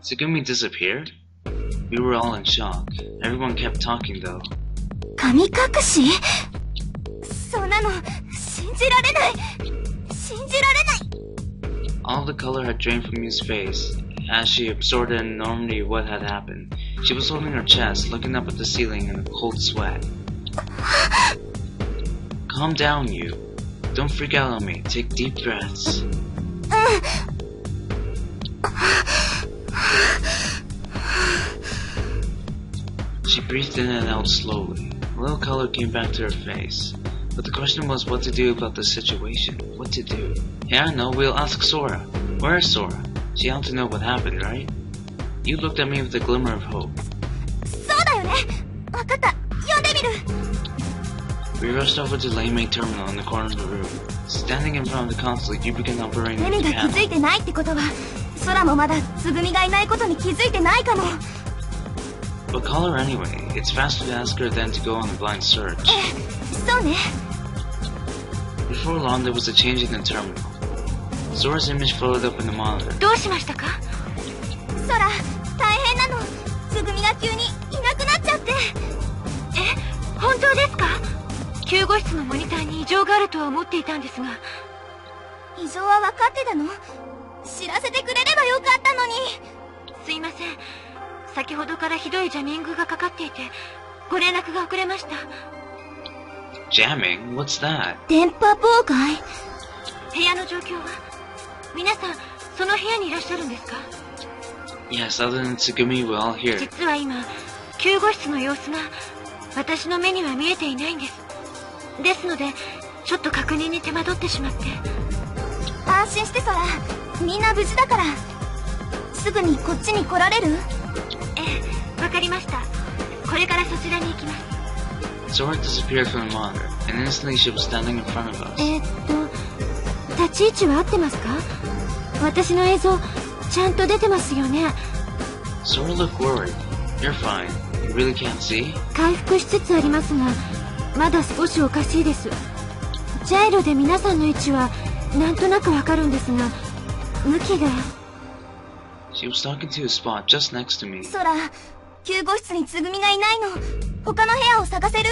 Tsugumi disappeared? We were all in shock. Everyone kept talking though. 神隠し？そんなの信じられない。信じられない。 All the color had drained from Miu's face as she absorbed in enormity what had happened. She was holding her chest, looking up at the ceiling in a cold sweat. Calm down, Miu. Don't freak out on me. Take deep breaths. She breathed in and out slowly. A little color came back to her face. But the question was what to do about the situation. What to do? Hey, I know. We'll ask Sora. Where is Sora? She ought to know what happened, right? You looked at me with a glimmer of hope. そうだよね。わかった。呼んでみる。 We rushed over to Lame Terminal in the corner of the room. Standing in front of the console, you began operating レ the ミが気 panel. づいてないってことは、空もまだつぐみがいないことに気づいてないかも。 But call her anyway. It's faster to ask her than to go on a blind search. そうね。 Before long, there was a change in the terminal. Sora's image floated up in the monitor. どうしましたか？空、大変なの。つぐみが急にいなくなっちゃって。え、本当ですか？救護室のモニターに異常があるとは思っていたんですが。異常は分かってたの？知らせてくれればよかったのに。すいません。先ほどからひどいジャミングがかかっていて、ご連絡が遅れました。Jamming? What's that? 電波妨害？部屋の状況は？皆さん、その部屋にいらっしゃるんですか？ Yes, other than Tsugumi, we're all here. 実は今、救護室の様子が私の目には見えていないんです。ですので、ちょっと確認に手間取ってしまって。安心して空、みんな無事だから。すぐにこっちに来られる？ええ、わかりました。これからそちらに行きます。 Sora disappeared from the monitor, and instantly she was standing in front of us. 立ち位置は合ってますか？私の映像、ちゃんと出てますよね。Sora looked worried. You're fine. You really can't see? 回復しつつありますが、まだ少しおかしいです。ジャイロで皆さんの位置はなんとなくわかるんですが、向きが。She was talking to a spot just next to me. 空、救護室につぐみがいないの。他の部屋を探せる？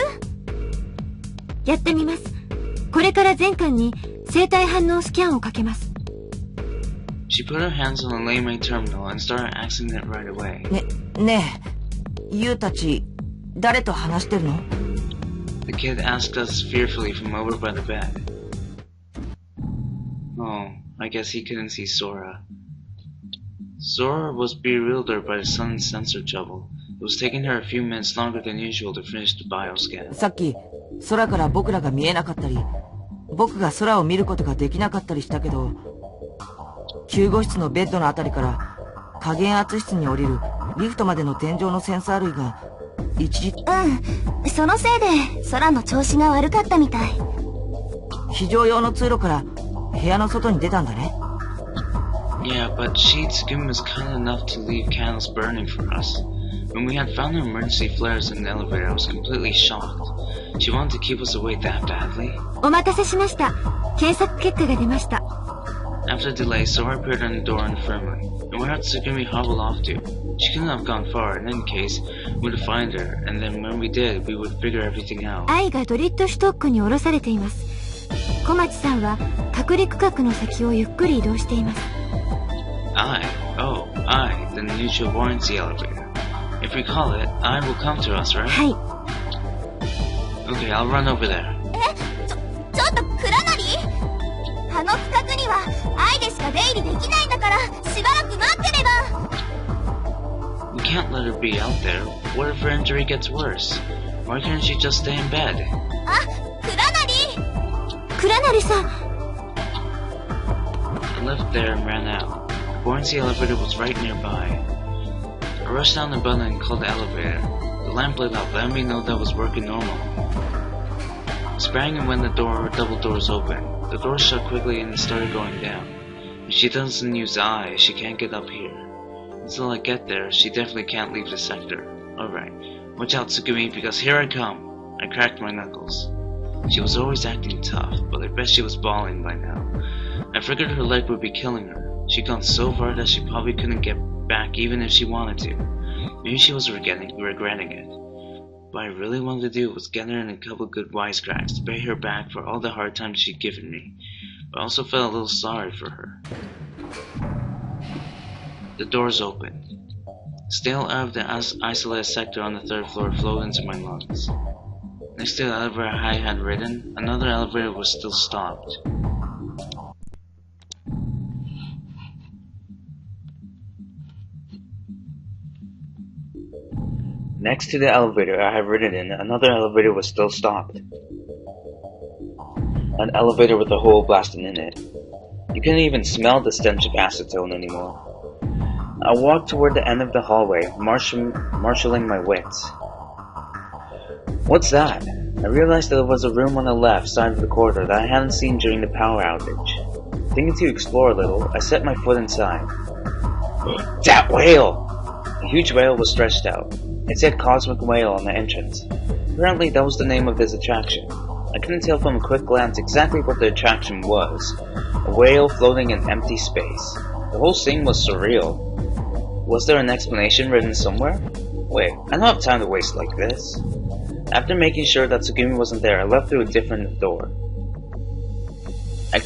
やってみます。これから全館に生体反応スキャンをかけます。She put her hands on the lane terminal and started accessing it right away. ねえ、ユウたち、誰と話してるの？ The kid asked us fearfully from over by the bed. Oh, I guess he couldn't see Sora. Sora was bewildered by the sudden sensor trouble. It was taking her a few minutes longer than usual to finish the bioscan. さっき、空から僕らが見えなかったり、僕が空を見ることができなかったりしたけど、救護室のベッドのあたりから加減圧室に降りるリフトまでの天井のセンサー類が一時、そのせいで空の調子が悪かったみたい。非常用の通路から部屋の外に出たんだね。Yeah, but Tsugumi was kind enough to leave candles burning for us. When we had found the emergency flares in the elevator, I was completely shocked. She wanted to keep us away that badly. お待たせしました。検索結果が出ました。After a delay, Sora appeared on the door infirmly, and where had Tsugumi hobbled off to? She couldn't have gone far. In any case, we would find her, and then when we did, we would figure everything out. 愛がドリッドシュトックに降ろされています。小町さんは隔離区画の先をゆっくり移動しています。the neutral buoyancy elevator. If we call it, I will come to us, right? はい。Okay, I'll run over there. ちょっとクラナリ？あの区画には愛でしか出入りできないんだから、しばらく待ってれば。We can't let her be out there. What if her injury gets worse? Why can't she just stay in bed? あ、クラナリ。クラナリさん。I left there and ran out. The buoyancy elevator was right nearby. I rushed down the button and called the elevator. The lamp lit up, letting me know that it was working normal. I sprang in when the double doors opened. The door shut quickly and it started going down. If she doesn't use eyes, she can't get up here. Until I get there, she definitely can't leave the sector. Alright, watch out, Tsugumi, because here I come. I cracked my knuckles. She was always acting tough, but I bet she was bawling by now. I figured her leg would be killing her. She'd gone so far that she probably couldn't get back even if she wanted to. Maybe she was regretting it. What I really wanted to do was get her in a couple good wisecracks to pay her back for all the hard times she'd given me, but I also felt a little sorry for her. The doors opened. Stale air of the isolated sector on the third floor flowed into my lungs. Next to the elevator I had ridden, another elevator was still stopped. Next to the elevator I had ridden in, another elevator was still stopped. An elevator with a hole blasted in it. You couldn't even smell the stench of acetone anymore. I walked toward the end of the hallway, marshalling my wits. What's that? I realized that there was a room on the left side of the corridor that I hadn't seen during the power outage. Thinking to explore a little, I set my foot inside. That whale! A huge whale was stretched out. It said Cosmic Whale on the entrance. Apparently that was the name of this attraction. I couldn't tell from a quick glance exactly what the attraction was. A whale floating in empty space. The whole scene was surreal. Was there an explanation written somewhere? Wait, I don't have time to waste like this. After making sure that Tsugumi wasn't there, I left through a different door. I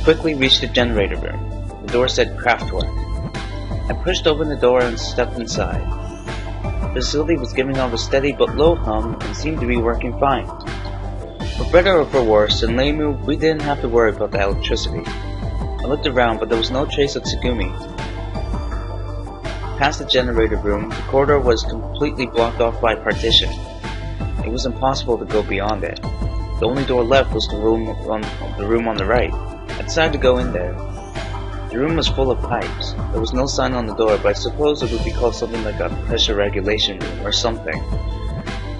quickly reached the generator room. The door said Kraftwerk. I pushed open the door and stepped inside. The facility was giving off a steady but low hum and seemed to be working fine. For better or for worse, in Leimu, we didn't have to worry about the electricity. I looked around, but there was no trace of Tsugumi. Past the generator room, the corridor was completely blocked off by a partition. It was impossible to go beyond it. The only door left was the room on the right. I decided to go in there. The room was full of pipes. There was no sign on the door, but I suppose it would be called something like a pressure regulation room or something.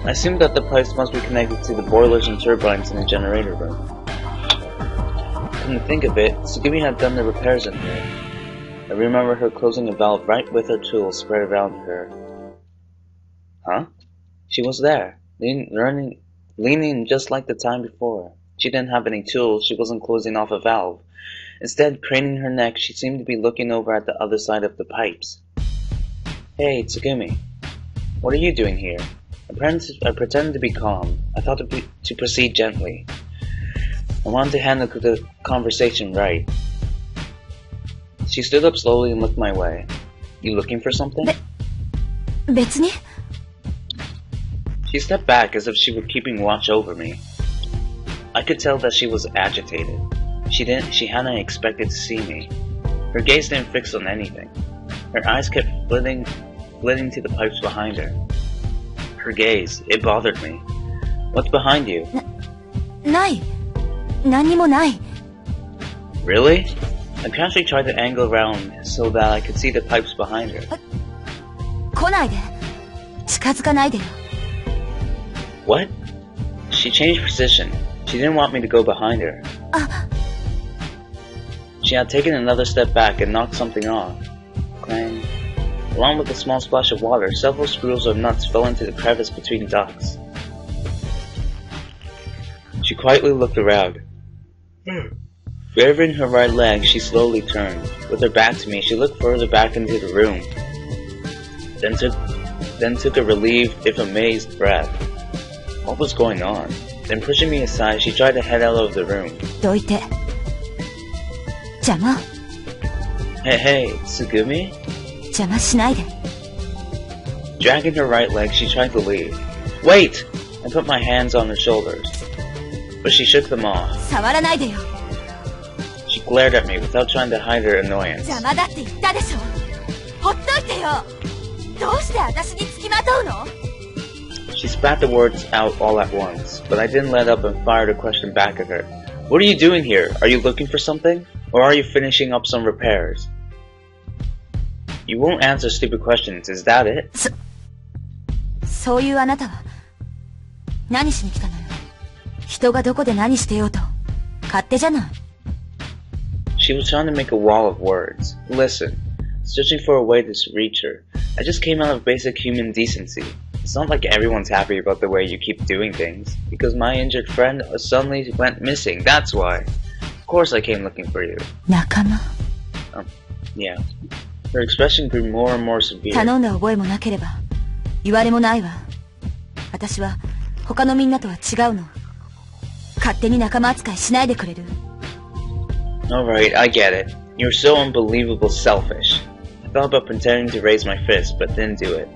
I assumed that the pipes must be connected to the boilers and turbines in the generator room. Come to think of it, Tsugumi had done the repairs in here. I remember her closing a valve right with her tools spread around her. Huh? She was there, leaning just like the time before. She didn't have any tools, she wasn't closing off a valve. Instead, craning her neck, she seemed to be looking over at the other side of the pipes. Hey, Tsugumi. What are you doing here? I pretended to be calm. I thought to proceed gently. I wanted to handle the conversation right. She stood up slowly and looked my way. You looking for something? 別に? She stepped back as if she were keeping watch over me. I could tell that she was agitated. She hadn't expected to see me. Her gaze didn't fix on anything. Her eyes kept flitting to the pipes behind her. Her gaze, it bothered me. What's behind you? ない。何にもない。 Really? I casually tried to angle around so that I could see the pipes behind her. 来ないで。近づかないでよ。 What? She changed position. She didn't want me to go behind her. She had taken another step back and knocked something off. Clang. Along with a small splash of water, several screws or nuts fell into the crevice between ducts. She quietly looked around. Favoring her right leg, she slowly turned. With her back to me, she looked further back into the room. Then took a relieved, if amazed, breath. What was going on? Then pushing me aside, she tried to head out of the room. どいて。邪魔。 Hey, Tsugumi? 邪魔しないで。 Dragging her right leg, she tried to leave. Wait! I put my hands on her shoulders. But she shook them off. 触らないでよ。glared at me without trying to hide her annoyance. 邪魔だって言ったでしょ。ほっといてよ。どうして私に付きまとうの？ She spat the words out all at once, but I didn't let up and fired a question back at her. What are you doing here? Are you looking for something? Or are you finishing up some repairs? You won't answer stupid questions, is that it? そういうあなたは何しに来たのよ。人がどこで何してようと勝手じゃない。 She was trying to make a wall of words. Listen, searching for a way to reach her. I just came out of basic human decency. It's not like everyone's happy about the way you keep doing things. Because my injured friend suddenly went missing, that's why. Of course I came looking for you. 仲間。Yeah. Her expression grew more and more severe. 頼んだ覚えもなければ言われもないわ。私は他のみんなとは違うの。勝手に仲間扱いしないでくれる？ Alright, I get it. You're so unbelievable selfish. I thought about pretending to raise my fist, but didn't do it.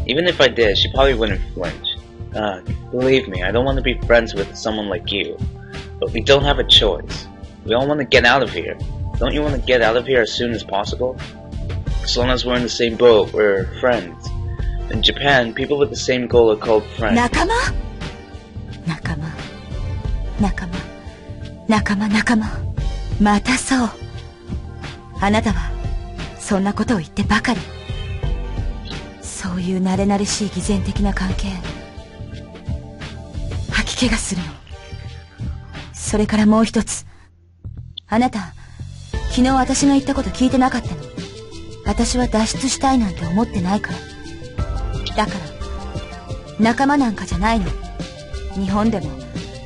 Even if I did, she probably wouldn't flinch. Believe me, I don't want to be friends with someone like you. But we don't have a choice. We all want to get out of here. Don't you want to get out of here as soon as possible? As long as we're in the same boat, we're friends. In Japan, people with the same goal are called friends. 仲間？仲間。仲間。仲間仲間。またそう。あなたはそんなことを言ってばかり。そういう慣れ慣れしい偽善的な関係吐き気がするの。それからもう一つ、あなた昨日私が言ったこと聞いてなかったの。私は脱出したいなんて思ってないから。だから仲間なんかじゃないの。日本でも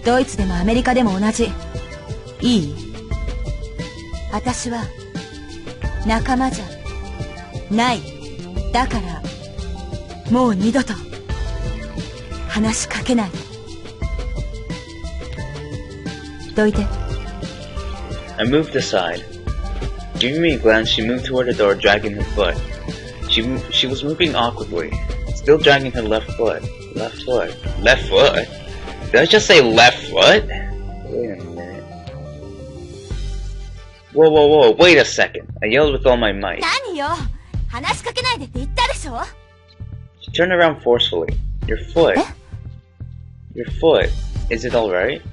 ドイツでもアメリカでも同じ。いい？私は仲間じゃない。だからもう二度と話しかけない。どいて。 I moved aside. Giving me a glance, she moved toward the door, dragging her foot. She was moving awkwardly, still dragging her left foot. Left foot? Left foot? Did I just say left foot? Wait a minute. Whoa, wait a second. I yelled with all my might. 何よ、話しかけないでって言ったでしょ。 She turned around forcefully. Your foot. Your foot. Is it alright?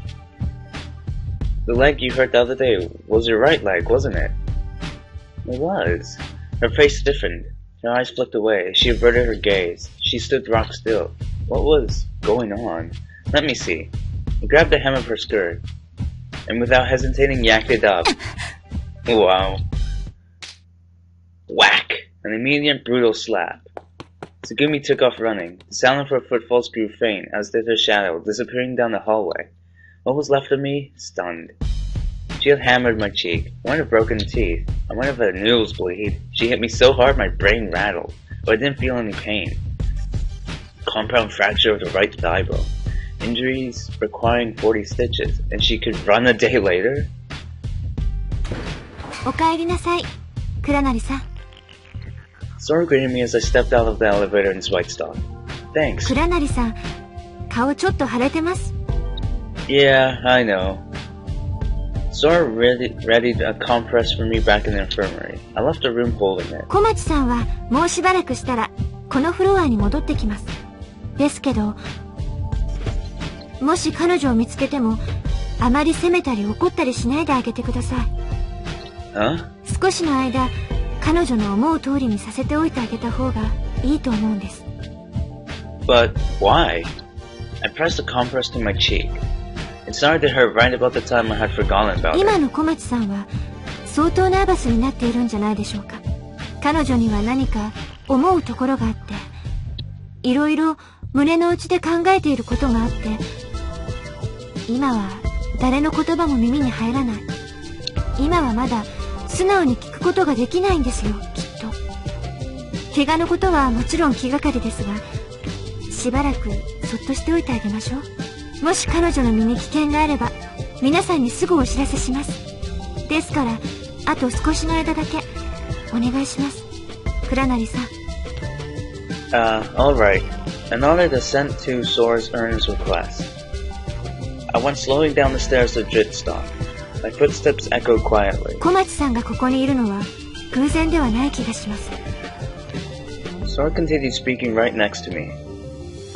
The leg you hurt the other day was your right leg, wasn't it? It was. Her face stiffened. Her eyes flicked away. She averted her gaze. She stood rock still. What was going on? Let me see. I grabbed the hem of her skirt, and without hesitating yacked it up. Wow. Whack! An immediate brutal slap. Tsugumi took off running. The sound of her footfalls grew faint, as did her shadow, disappearing down the hallway. What was left of me? Stunned. She had hammered my cheek. I might have broken teeth. I might have had a nosebleed. She hit me so hard my brain rattled, but I didn't feel any pain. Compound fracture of the right thigh bone. Injuries requiring 40 stitches, and she could run a day later? おかえりなさい、倉成さん。 Sora greeted me as I stepped out of the elevator in Whitestock. Thanks. 倉成さん、顔ちょっと腫れてます。 Yeah, I know. Sora readied a compress for me back in the infirmary. I left the room holding it. 小町さんはもうしばらくしたらこのフロアに戻ってきます。ですけど、もし彼女を見つけてもあまり責めたり怒ったりしないであげてください。Huh? 少しの間、彼女の思う通りにさせておいてあげた方がいいと思うんです。 But why? I pressed the compress to my cheek. It started to hurt right about the time I had forgotten about it. 今の小町さんは相当ナーバスになっているんじゃないでしょうか。彼女には何か思うところがあって、いろいろ胸の内で考えていることがあって、今は誰の言葉も耳に入らない。今はまだ素直に聞くことができないんですよ、きっと。怪我のことはもちろん気がかりですが、しばらくそっとしておいてあげましょう。もし彼女の身に危険があれば、皆さんにすぐお知らせします。ですから、あと少しの間だけお願いします。倉成さん。Alright. In order to assent to Sora's earnest request, I went slowly down the stairs to Jitstock. My footsteps echoed quietly. 小町さんがここにいるのは偶然ではない気がします。Sora continued speaking right next to me.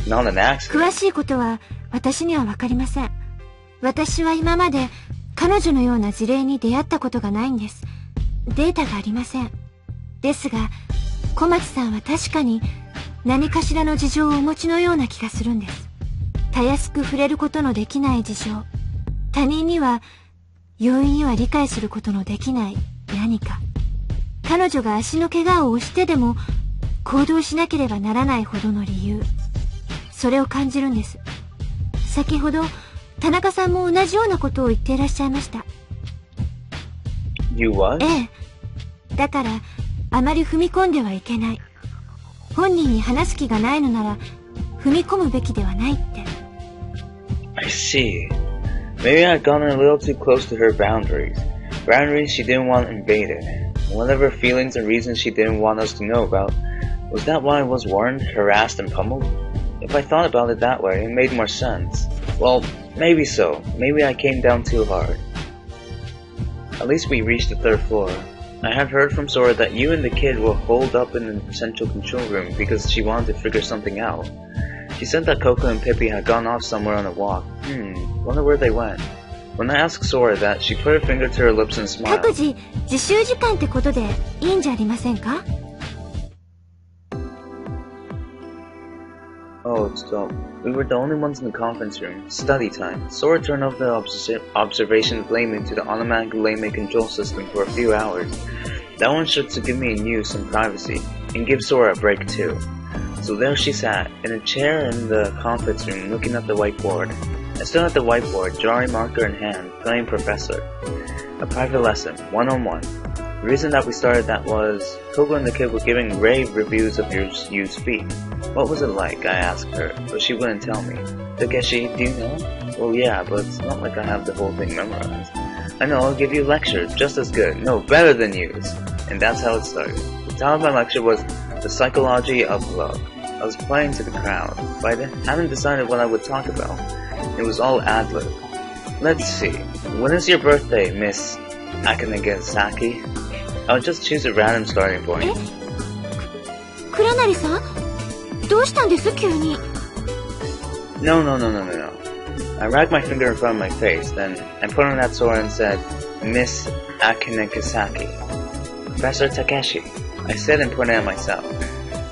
Not an accident. 詳しいことは私にはわかりません。私は今まで彼女のような事例に出会ったことがないんです。データがありません。ですが、小町さんは確かに何かしらの事情をお持ちのような気がするんです。たやすく触れることのできない事情。他人には容易には理解することのできない何か。彼女が足の怪我を押してでも行動しなければならないほどの理由。それを感じるんです。先ほど、田中さんも同じようなことを言っていらっしゃいました。You what? ええ。だから、あまり踏み込んではいけない。本人に話す気がないのなら、踏み込むべきではないって。I see. Maybe I'd gotten a little too close to her boundaries. Boundaries she didn't want invaded. Whatever feelings and reasons she didn't want us to know about. Was that why I was warned, harassed, and pummeled? If I thought about it that way, it made more sense. Well, maybe so. Maybe I came down too hard. At least we reached the 3rd floor. I had heard from Sora that you and the kid were holed up in the central control room because she wanted to figure something out. She said that Coco and Pippi had gone off somewhere on a walk. Wonder where they went. When I asked Sora that, she put her finger to her lips and smiled. 各自、自習時間ってことでいいんじゃありませんか? Oh, so we were the only ones in the conference room. Study time. Sora turned off the observation blaming to the automatic lane control system for a few hours. That one should to give me and you some privacy, and give Sora a break too. So there she sat, in a chair in the conference room, looking at the whiteboard. I stood at the whiteboard, drawing marker in hand, playing professor. A private lesson, one-on-one. The reason that we started that was, Coco and the kid were giving rave reviews of your speech. What was it like? I asked her, but she wouldn't tell me. Takeshi, do you know? Well, yeah, but it's not like I have the whole thing memorized. I know, I'll give you lectures, just as good, no, better than yours. And that's how it started. The title of my lecture was The Psychology of Love. I was playing to the crowd, but I hadn't decided what I would talk about. It was all ad-lib. Let's see, when is your birthday, Miss Akanegasaki? I'll just choose a random starting point. 倉成さん? どうしたんです急に? No. I racked my finger in front of my face, then I put on that Sora and said, Miss Akanegasaki. Professor Takeshi, I said and pointed at myself.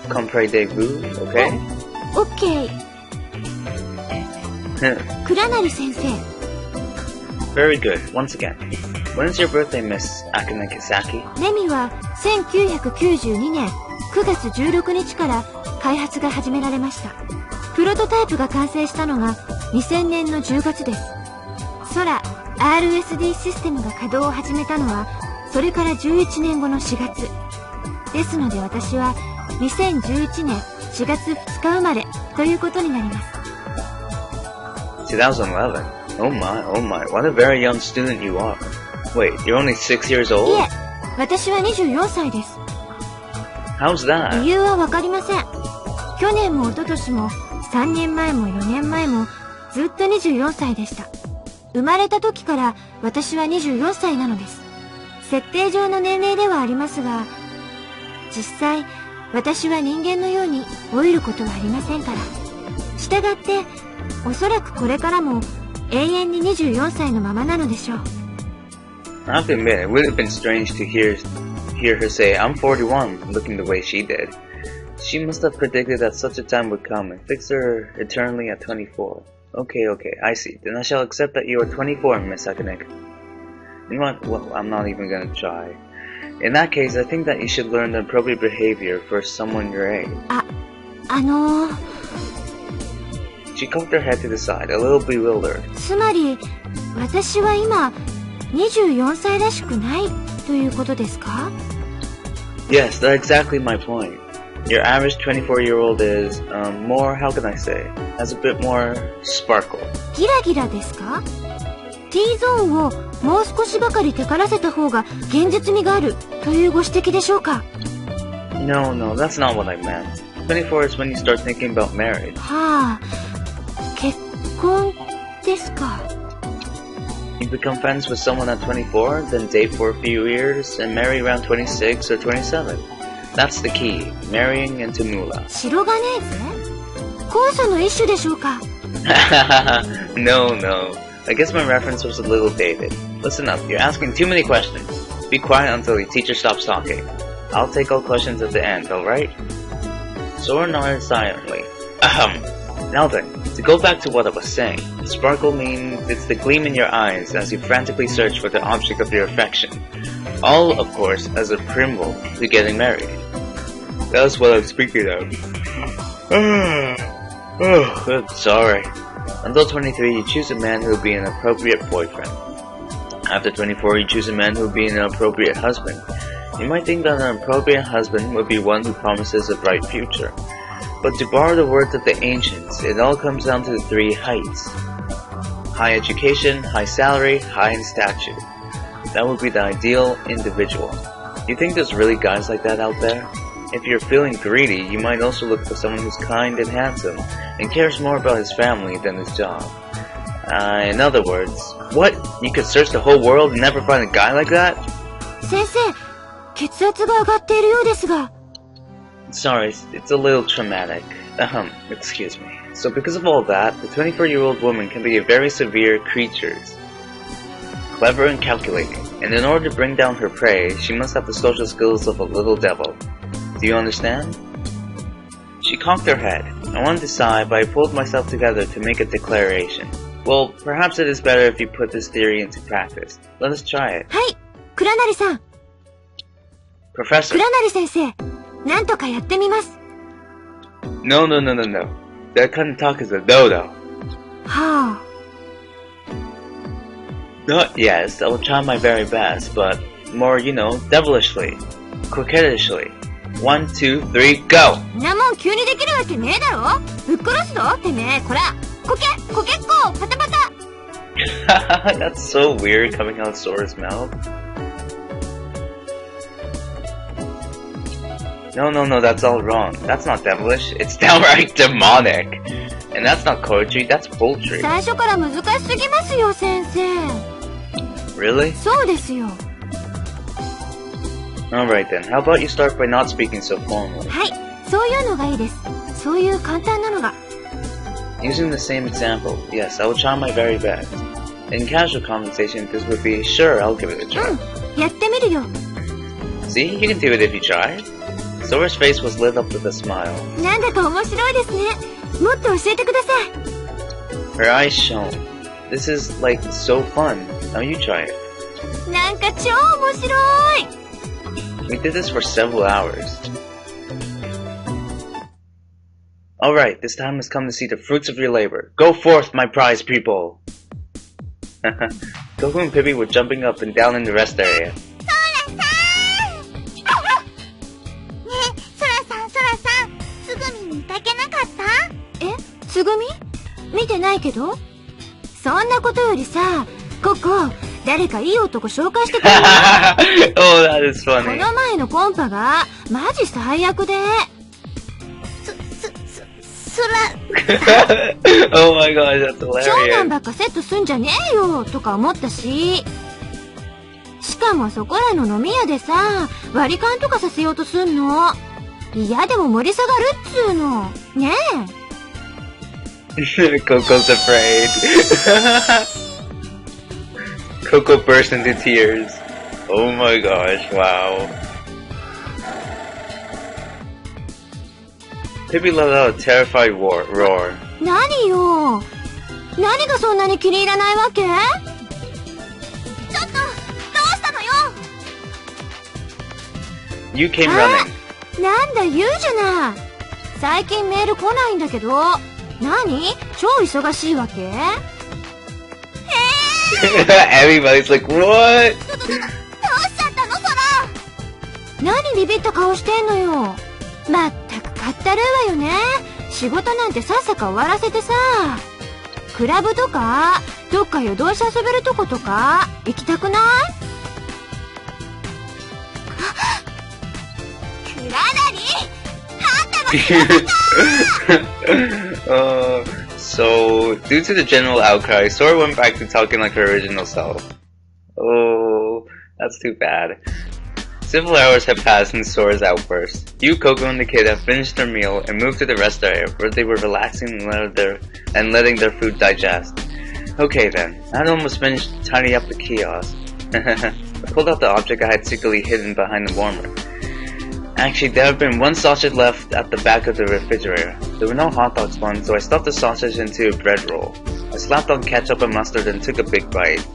Comprenez-vous, okay? Okay. 倉成先生. Very good. Once again. When is your birthday, Miss Akanegasaki? レミは1992年9月16日から開発が始められました。プロトタイプが完成したのが2000年の10月です。Sora RSD システムが稼働を始めたのはそれから11年後の4月。ですので私は2011年4月2日生まれということになります。2011. Oh my, what a very young student you are. Wait, you're only 6 years old? いえ、私は24歳です。How's that? 理由はわかりません。去年も一昨年も3年前も4年前もずっと24歳でした。生まれた時から私は24歳なのです。設定上の年齢ではありますが、実際私は人間のように老いることはありませんから。したがって、おそらくこれからも永遠に24歳のままなのでしょう。I have to admit, it would have been strange to hear her say, I'm 41, looking the way she did. She must have predicted that such a time would come and fix her eternally at 24. Okay, I see. Then I shall accept that you are 24, Miss Akanek. You know what? Well, I'm not even gonna try. In that case, I think that you should learn the appropriate behavior for someone your age. She cocked her head to the side, a little bewildered. つまり、私は今、24歳らしくないということですか? Yes, that's exactly my point. Your average 24-year-old is, more, how can I say, has a bit more sparkle. ギラギラですか? T ゾーンをもう少しばかりテカらせた方が現実味があるというご指摘でしょうか? No, that's not what I meant. 24 is when you start thinking about marriage. はあ、結婚ですか。You become friends with someone at 24, then date for a few years, and marry around 26 or 27. That's the key, marrying into moolah. 白金ぜ酵素の一種でしょうか No. I guess my reference was a little dated. Listen up, you're asking too many questions. Be quiet until your teacher stops talking. I'll take all questions at the end, alright? Sora nodded silently. Ahem. Now then, to go back to what I was saying, sparkle means it's the gleam in your eyes as you frantically search for the object of your affection. All, of course, as a preamble to getting married. That's what I'm speaking of. I'm sorry. Until 23, you choose a man who will be an appropriate boyfriend. After 24, you choose a man who will be an appropriate husband. You might think that an appropriate husband would be one who promises a bright future. But to borrow the words of the ancients, it all comes down to the three heights. High education, high salary, high in stature. That would be the ideal individual. You think there's really guys like that out there? If you're feeling greedy, you might also look for someone who's kind and handsome, and cares more about his family than his job. In other words, what? You could search the whole world and never find a guy like that? 先生、血圧が上がっているようですが。Sorry, it's a little traumatic. Excuse me. So because of all that, the 24-year-old woman can be a very severe creature. Clever and calculating, and in order to bring down her prey, she must have the social skills of a little devil. Do you understand? She cocked her head. I wanted to sigh, but I pulled myself together to make a declaration. Well, perhaps it is better if you put this theory into practice. Let us try it. はい、倉成さん。 Professor. 倉成先生、なんとかやってみます。 No. That kind of talk is a no-no. はあ。 Not yes, I will try my very best, but more, devilishly, coquettishly. 1, 2, 3, go! なもん急にできるわけねえだろ。ぶっ殺すぞ、てめえ、こら。こけっこ、パタパタ。That's so weird coming out of Sora's mouth. No, that's all wrong. That's not devilish. It's downright demonic. And that's not poetry, that's poultry. 最初から難しすぎますよ、先生。Really? そうですよ。Alright then, how about you start by not speaking so formally? はい、そういうのがいいです。そういう簡単なのが。Using the same example, yes, I will try my very best. In casual conversation, this would be, sure, I'll give it a try. やってみるよ。 See, you can do it if you try. Sora's face was lit up with a smile. なんだか面白いですね。もっと教えてください。 Her eyes shone. This is, so fun. Now you try it. なんか超面白い。 We did this for several hours. Alright, this time has come to see the fruits of your labor. Go forth, my prize people! Goku and Pibby were jumping up and down in the rest area. つぐみ？見てないけど？そんなことよりさ、ココ、誰かいい男紹介してくれない？ Oh, that is funny. この前のコンパが、マジ最悪で。Oh my god, that's hilarious. 長男ばっかセットすんじゃねえよ、とか思ったし。しかもそこらの飲み屋でさ、割り勘とかさせようとすんの。嫌でも盛り下がるっつうの。ねえ。Coco's afraid. Coco burst into tears. Oh my gosh, wow. Pibby let out a terrified roar. 何よ。何がそんなに気に入らないわけ？ちょっと、どうしたのよ。 You came running. なんだ言うじゃない。最近メール来ないんだけど。何？超忙しいわけ？Everybody's like, what? どうしちゃったの、ソラ。何ビビった顔してんのよ。まったくかったるいわよね。仕事なんてさっさか終わらせてさ。クラブとか、どっか夜通し遊べるとことか、行きたくない？クラナリ、あんたの仕事か。So, due to the general outcry, Sora went back to talking like her original self. Oh, that's too bad. Several hours have passed since Sora's outburst. You, Coco, and the kid have finished their meal and moved to the rest area where they were relaxing and letting their food digest. Okay then, I'd almost finished tidying up the kiosk. I pulled out the object I had secretly hidden behind the warmer. Actually, there had been one sausage left at the back of the refrigerator. There were no hot dog buns, so I stuffed the sausage into a bread roll. I slapped on ketchup and mustard and took a big bite.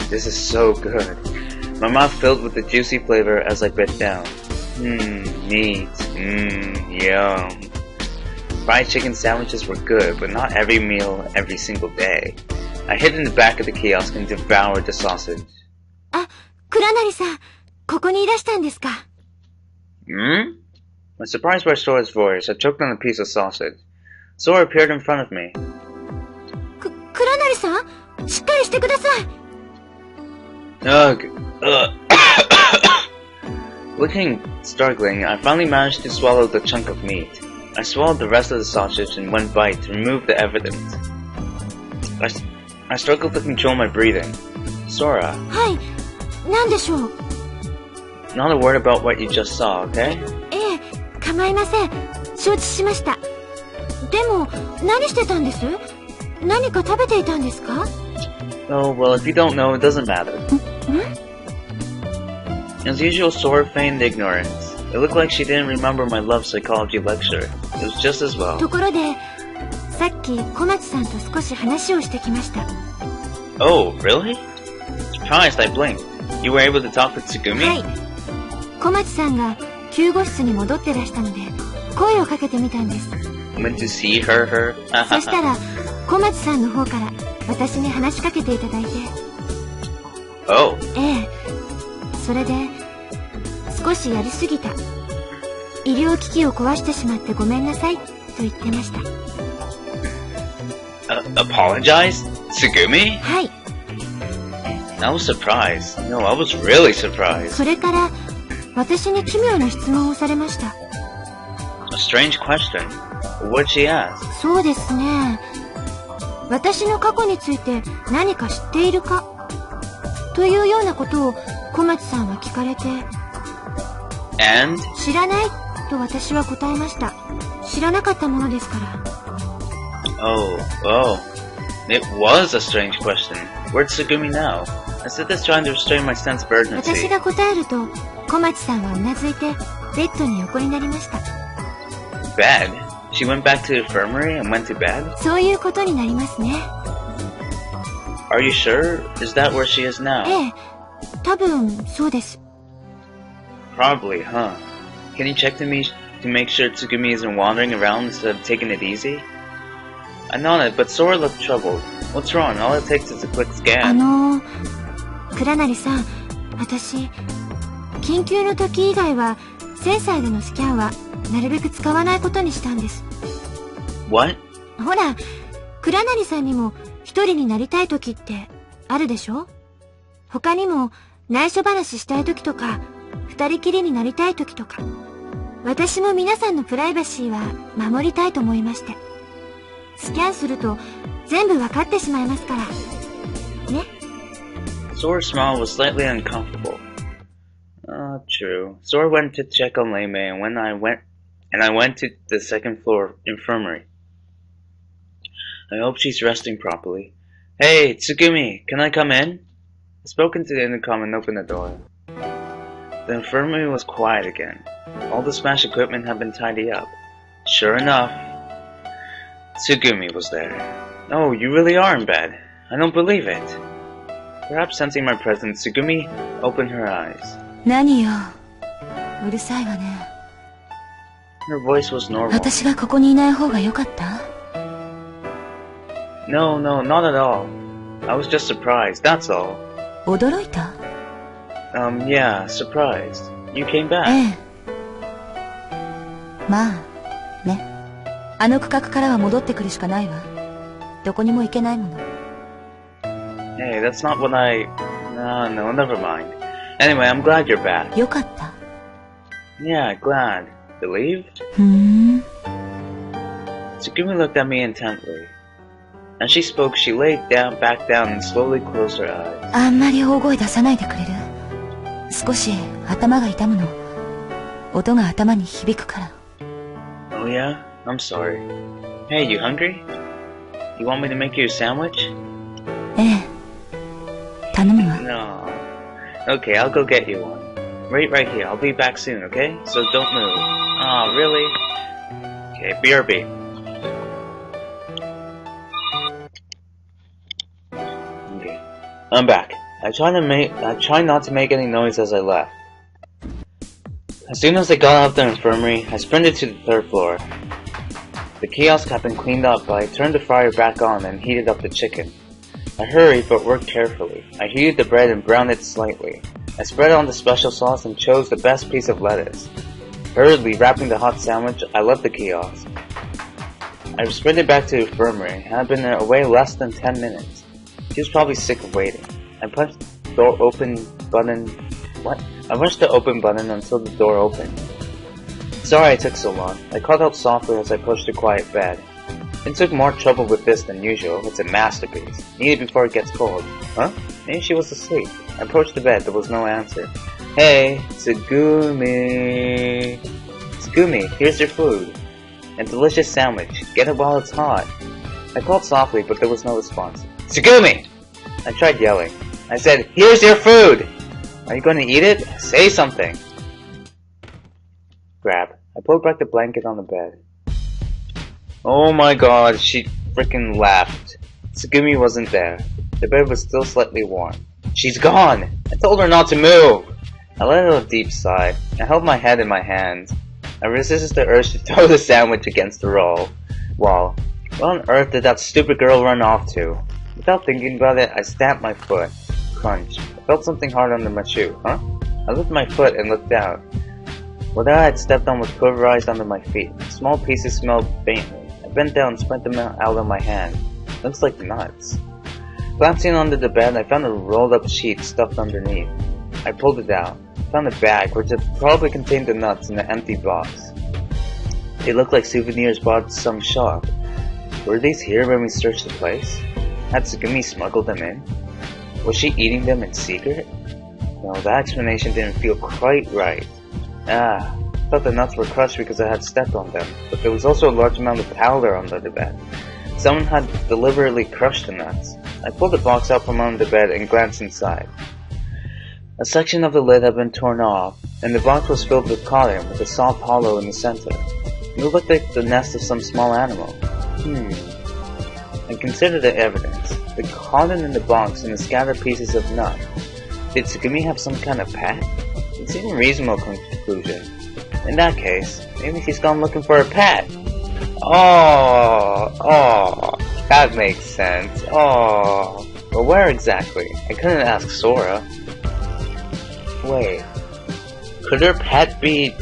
This is so good. My mouth filled with the juicy flavor as I bit down. Meat. Yum. Fried chicken sandwiches were good, but not every meal, every single day. I hid in the back of the kiosk and devoured the sausage. あ、倉成さん、ここにいらしたんですか? I'm surprised by Sora's voice. I choked on a piece of sausage. Sora appeared in front of me. 倉成さん、しっかりしてください. Ugh. Looking struggling, I finally managed to swallow the chunk of meat. I swallowed the rest of the sausage in one bite to remove the evidence. I struggled to control my breathing. Sora. はい、何でしょう? Not a word about what you just saw, okay? ええ、構いません。承知しました。でも、何してたんです？何か食べていたんですか? Oh, well, if you don't know, it doesn't matter. As usual, Sora feigned ignorance. It looked like she didn't remember my love psychology lecture. It was just as well. ところで、さっき小松さんと少し話をしてきました。Oh, really? Surprised, I blinked. You were able to talk with Tsugumi? はい。小松さんが救護室に戻ってらしたので、声をかけてみたんです。Went to see her? そしたら、小松さんの方から私に話しかけていただいて。Oh. ええ。それで、少しやりすぎた。医療機器を壊してしまってごめんなさい、と言ってました。Apologize? Tsugumi? はい。I was surprised. No, I was really surprised. それから、私に奇妙な質問をされました。A strange question. What'd she ask? そうですね。私の過去について何か知っているかというようなことを小松さんは聞かれて。And? 知らないと私は答えました。知らなかったものですから。Oh. It was a strange question. Where's Tsugumi now? I said this trying to restrain my sense of urgency. 私が答えると、小松さんはうなずいて、ベッドに横になりました。Bed? She went back to the infirmary and went to bed? そういうことになりますね。Are you sure? Is that where she is now? ええ、多分そうです。Probably, huh? Can you check to make sure Tsugumi isn't wandering around instead of taking it easy? I nodded, but Sora looked troubled. What's wrong? All it takes is a quick scan. 倉成さん、私、緊急の時以外は、センサーでのスキャンは、なるべく使わないことにしたんです。What? ほら、倉成さんにも一人になりたい時ってあるでしょ？他にも内緒話したい時とか、二人きりになりたい時とか。私も皆さんのプライバシーは守りたいと思いまして。スキャンすると全部わかってしまいますから。ね。Sora's smile was slightly uncomfortable. True. Sora went to check on Lei Mei, and I went to the second floor infirmary. I hope she's resting properly. Hey, Tsugumi, can I come in? I spoke into the intercom and opened the door. The infirmary was quiet again. All the smashed equipment had been tidied up. Sure enough, Tsugumi was there. Oh, you really are in bed. I don't believe it. Perhaps sensing my presence, Tsugumi opened her eyes. 何よ。うるさいわね。Her voice was normal. 私がここにいない方が良かった？ No, not at all. I was just surprised, that's all. 驚いた？ Yeah, surprised. You came back. ええ。まあ、ね。あの区画からは戻ってくるしかないわ。どこにも行けないもの。Hey, that's not what I... No, never mind. Anyway, I'm glad you're back. よかった。Yeah, glad. Relieved? ふーん。Tsugumi looked at me intently. As she spoke, she laid back down and slowly closed her eyes. あんまり大声出さないでくれる？少し頭が痛むの。音が頭に響くから。Oh yeah? I'm sorry. Hey, you hungry? You want me to make you a sandwich? ええ。頼むわ。No. Okay, I'll go get you one. Wait right here. I'll be back soon, okay? So don't move. Aw, really? Okay, BRB. Okay. I'm back. I try not to make any noise as I left. As soon as I got out of the infirmary, I sprinted to the 3rd floor. The kiosk had been cleaned up, but I turned the fryer back on and heated up the chicken. I hurried but worked carefully. I heated the bread and browned it slightly. I spread on the special sauce and chose the best piece of lettuce. Hurriedly wrapping the hot sandwich, I left the kiosk. I sprinted back to the infirmary and had been away less than 10 minutes. She was probably sick of waiting. I punched the open button until the door opened. Sorry I took so long. I called out softly as I pushed the quiet bed. It took more trouble with this than usual. It's a masterpiece. Eat it before it gets cold. Huh? Maybe she was asleep. I approached the bed. There was no answer. Hey, Tsugumi. Tsugumi, here's your food. A delicious sandwich. Get it while it's hot. I called softly, but there was no response. Tsugumi! I tried yelling. I said, here's your food! Are you going to eat it? Say something. Grab. I pulled back the blanket on the bed. Oh my god, she frickin' laughed. Tsugumi wasn't there. The bed was still slightly warm. She's gone! I told her not to move! I let out a deep sigh. I held my head in my hands. I resisted the urge to throw the sandwich against the wall. What on earth did that stupid girl run off to? Without thinking about it, I stamped my foot. Crunch. I felt something hard under my shoe. Huh? I lifted my foot and looked down. Whatever I had stepped on was pulverized under my feet. Small pieces smelled faintly. I bent down and spread them out of my hand. Looks like nuts. Glancing under the bed, I found a rolled-up sheet stuffed underneath. I pulled it out. I found a bag, which had probably contained the nuts in an empty box. They looked like souvenirs bought at some shop. Were these here when we searched the place? Had Tsugumi smuggled them in? Was she eating them in secret? No, that explanation didn't feel quite right. I thought the nuts were crushed because I had stepped on them, but there was also a large amount of powder under the bed. Someone had deliberately crushed the nuts. I pulled the box out from under the bed and glanced inside. A section of the lid had been torn off, and the box was filled with cotton with a soft hollow in the center. It looked like the nest of some small animal. I considered the evidence. The cotton in the box and the scattered pieces of nut. Did Tsugumi have some kind of pet? It seemed a reasonable conclusion. In that case, maybe she's gone looking for a pet. Oh, that makes sense. Oh, but where exactly? I couldn't ask Sora. Wait, could her pet be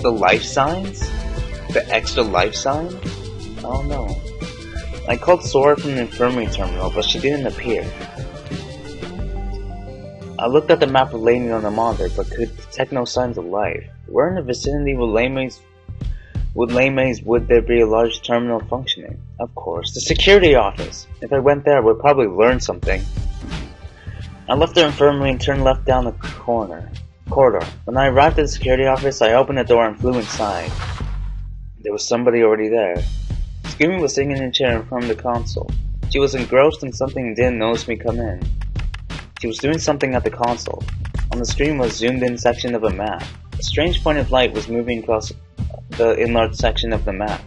the life signs? The extra life sign? Oh no. I called Sora from the infirmary terminal, but she didn't appear. I looked at the map of Laney on the monitor, but could detect no signs of life. Where in the vicinity would there be a large terminal functioning? Of course, the security office! If I went there, I would probably learn something. I left the infirmary and turned left down the corridor. When I arrived at the security office, I opened the door and flew inside. There was somebody already there. Tsugumi was sitting in a chair in front of the console. She was engrossed in something and didn't notice me come in. She was doing something at the console. On the screen was a zoomed-in section of a map. A strange point of light was moving across the enlarged section of the map.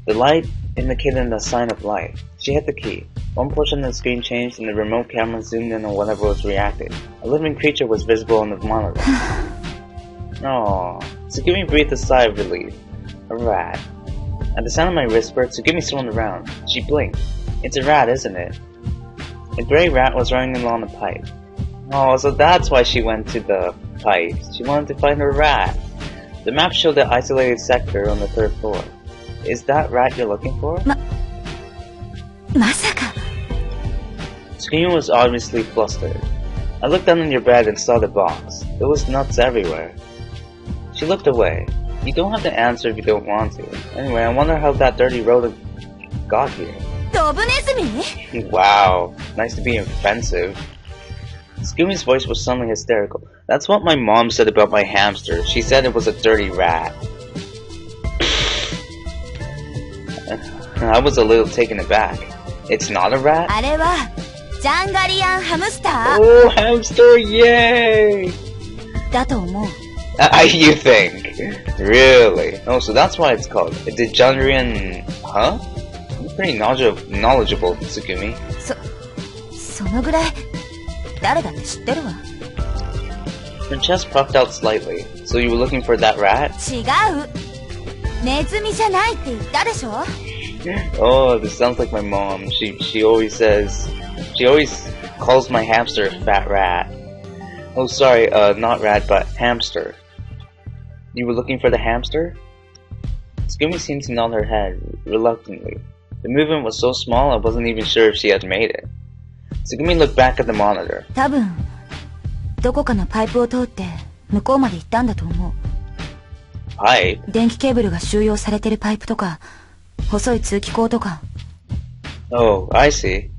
The light indicated a sign of life. She hit the key. One portion of the screen changed and the remote camera zoomed in on whatever was reacting. A living creature was visible on the monitor. Aww. Tsugumi breathed a sigh of relief. A rat. At the sound of my whisper, Tsugumi swung around. She blinked. It's a rat, isn't it? A gray rat was running along the pipe. Oh, so that's why she went to the pipe. She wanted to find her rat. The map showed the isolated sector on the 3rd floor. Is that rat you're looking for? Masaka. Tsugumi was obviously flustered. I looked under your bed and saw the box. There was nuts everywhere. She looked away. You don't have to answer if you don't want to. Anyway, I wonder how that dirty rodent got here. ドブネズミ? Wow, nice to be offensive. Scooby's voice was suddenly hysterical. That's what my mom said about my hamster. She said it was a dirty rat. I was a little taken aback. It's not a rat? あれはジャンガリアンハムスター Oh, hamster, yay! だと思う。You think? Really? Oh, so that's why it's called a Degenerian... Huh? You're pretty knowledgeable, Tsugumi. そのぐらい誰だって知ってるわ。 Her chest puffed out slightly. So you were looking for that rat? 違う。ネズミじゃないって言ったでしょ。 Oh, this sounds like my mom. She always calls my hamster a fat rat. Oh, sorry, not rat, but hamster. You were looking for the hamster? Tsugumi seemed to nod her head, reluctantly. The movement was so small I wasn't even sure if she had made it. Tsugumi looked back at the monitor. 多分どこかのパイプを通って向こうまで行ったんだと思う。 Pipe? 電気ケーブルが収容されてるパイプとか細い通気口とか。 Oh, I see.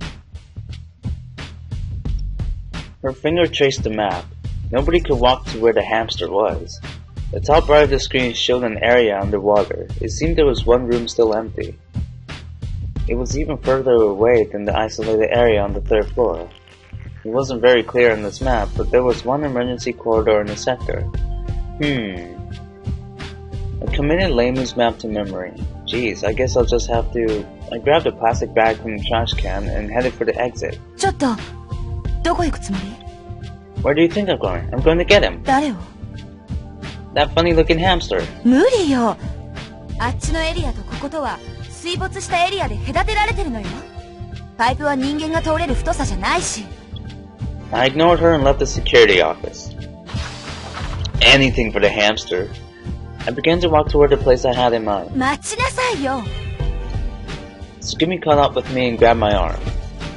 Her finger traced the map. Nobody could walk to where the hamster was. The top right of the screen showed an area underwater. It seemed there was one room still empty. It was even further away than the isolated area on the third floor. It wasn't very clear on this map, but there was one emergency corridor in the sector. I committed Leimu's map to memory. Geez, I guess I'll just have to... I grabbed a plastic bag from the trash can and headed for the exit. ちょっとどこ行くつもり？ Where do you think I'm going? I'm going to get him. 誰を？ That funny looking hamster. 無理よ。あっちのエリアとこことは水没したエリアで隔てられてるのよ。パイプは人間が通れる太さじゃないし。 I ignored her and left the security office. Anything for the hamster. I began to walk toward the place I had in mind. 待ちなさいよ。 Tsugumi caught up with me and grabbed my arm.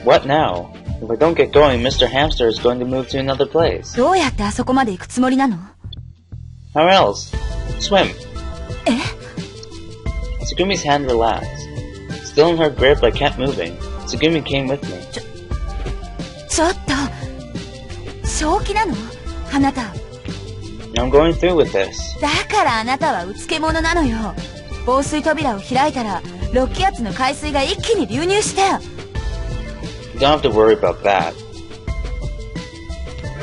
What now? If I don't get going, Mr. Hamster is going to move to another place. どうやってあそこまで行くつもりなの？ How else? Swim. え？ Tsugumi's hand relaxed. Still in her grip, I kept moving. Tsugumi came with me. ちょっと正気なの？あなた。 I'm going through with this. だからあなたはうつけ者なのよ。防水扉を開いたら6気圧の海水が一気に流入して。 You don't have to worry about that.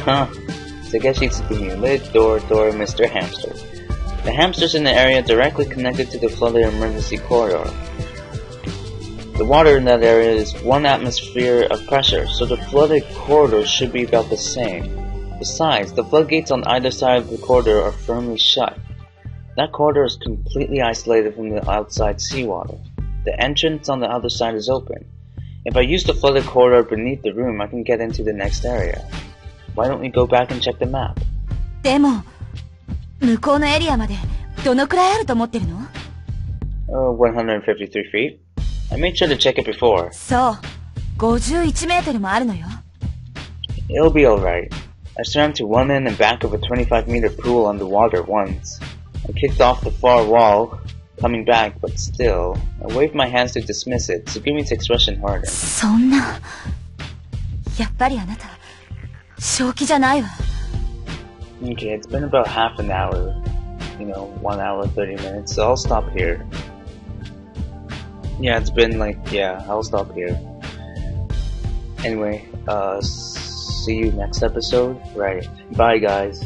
Huh. Takeshi Tsugumi, lid, door, Mr. Hamster. The hamster's in the area directly connected to the flooded emergency corridor. The water in that area is 1 atmosphere of pressure, so the flooded corridor should be about the same. Besides, the floodgates on either side of the corridor are firmly shut. That corridor is completely isolated from the outside seawater. The entrance on the other side is open. If I use the flooded corridor beneath the room, I can get into the next area. Why don't we go back and check the map? でも向こうのエリアまでどのくらいあると思ってるの？ 153 feet. I made sure to check it before. そう、51メートルもあるのよ。 It'll be alright. I swam to one end and back of a 25-meter pool underwater once. I kicked off the far wall, coming back, but still, I waved my hands to dismiss it. Tsugumi's expression hardened. そんな、やっぱりあなた、正気じゃないわ。 Okay, it's been about half an hour. 1 hour, 30 minutes, so I'll stop here. Yeah, it's been I'll stop here. Anyway, see you next episode. Right. Bye, guys.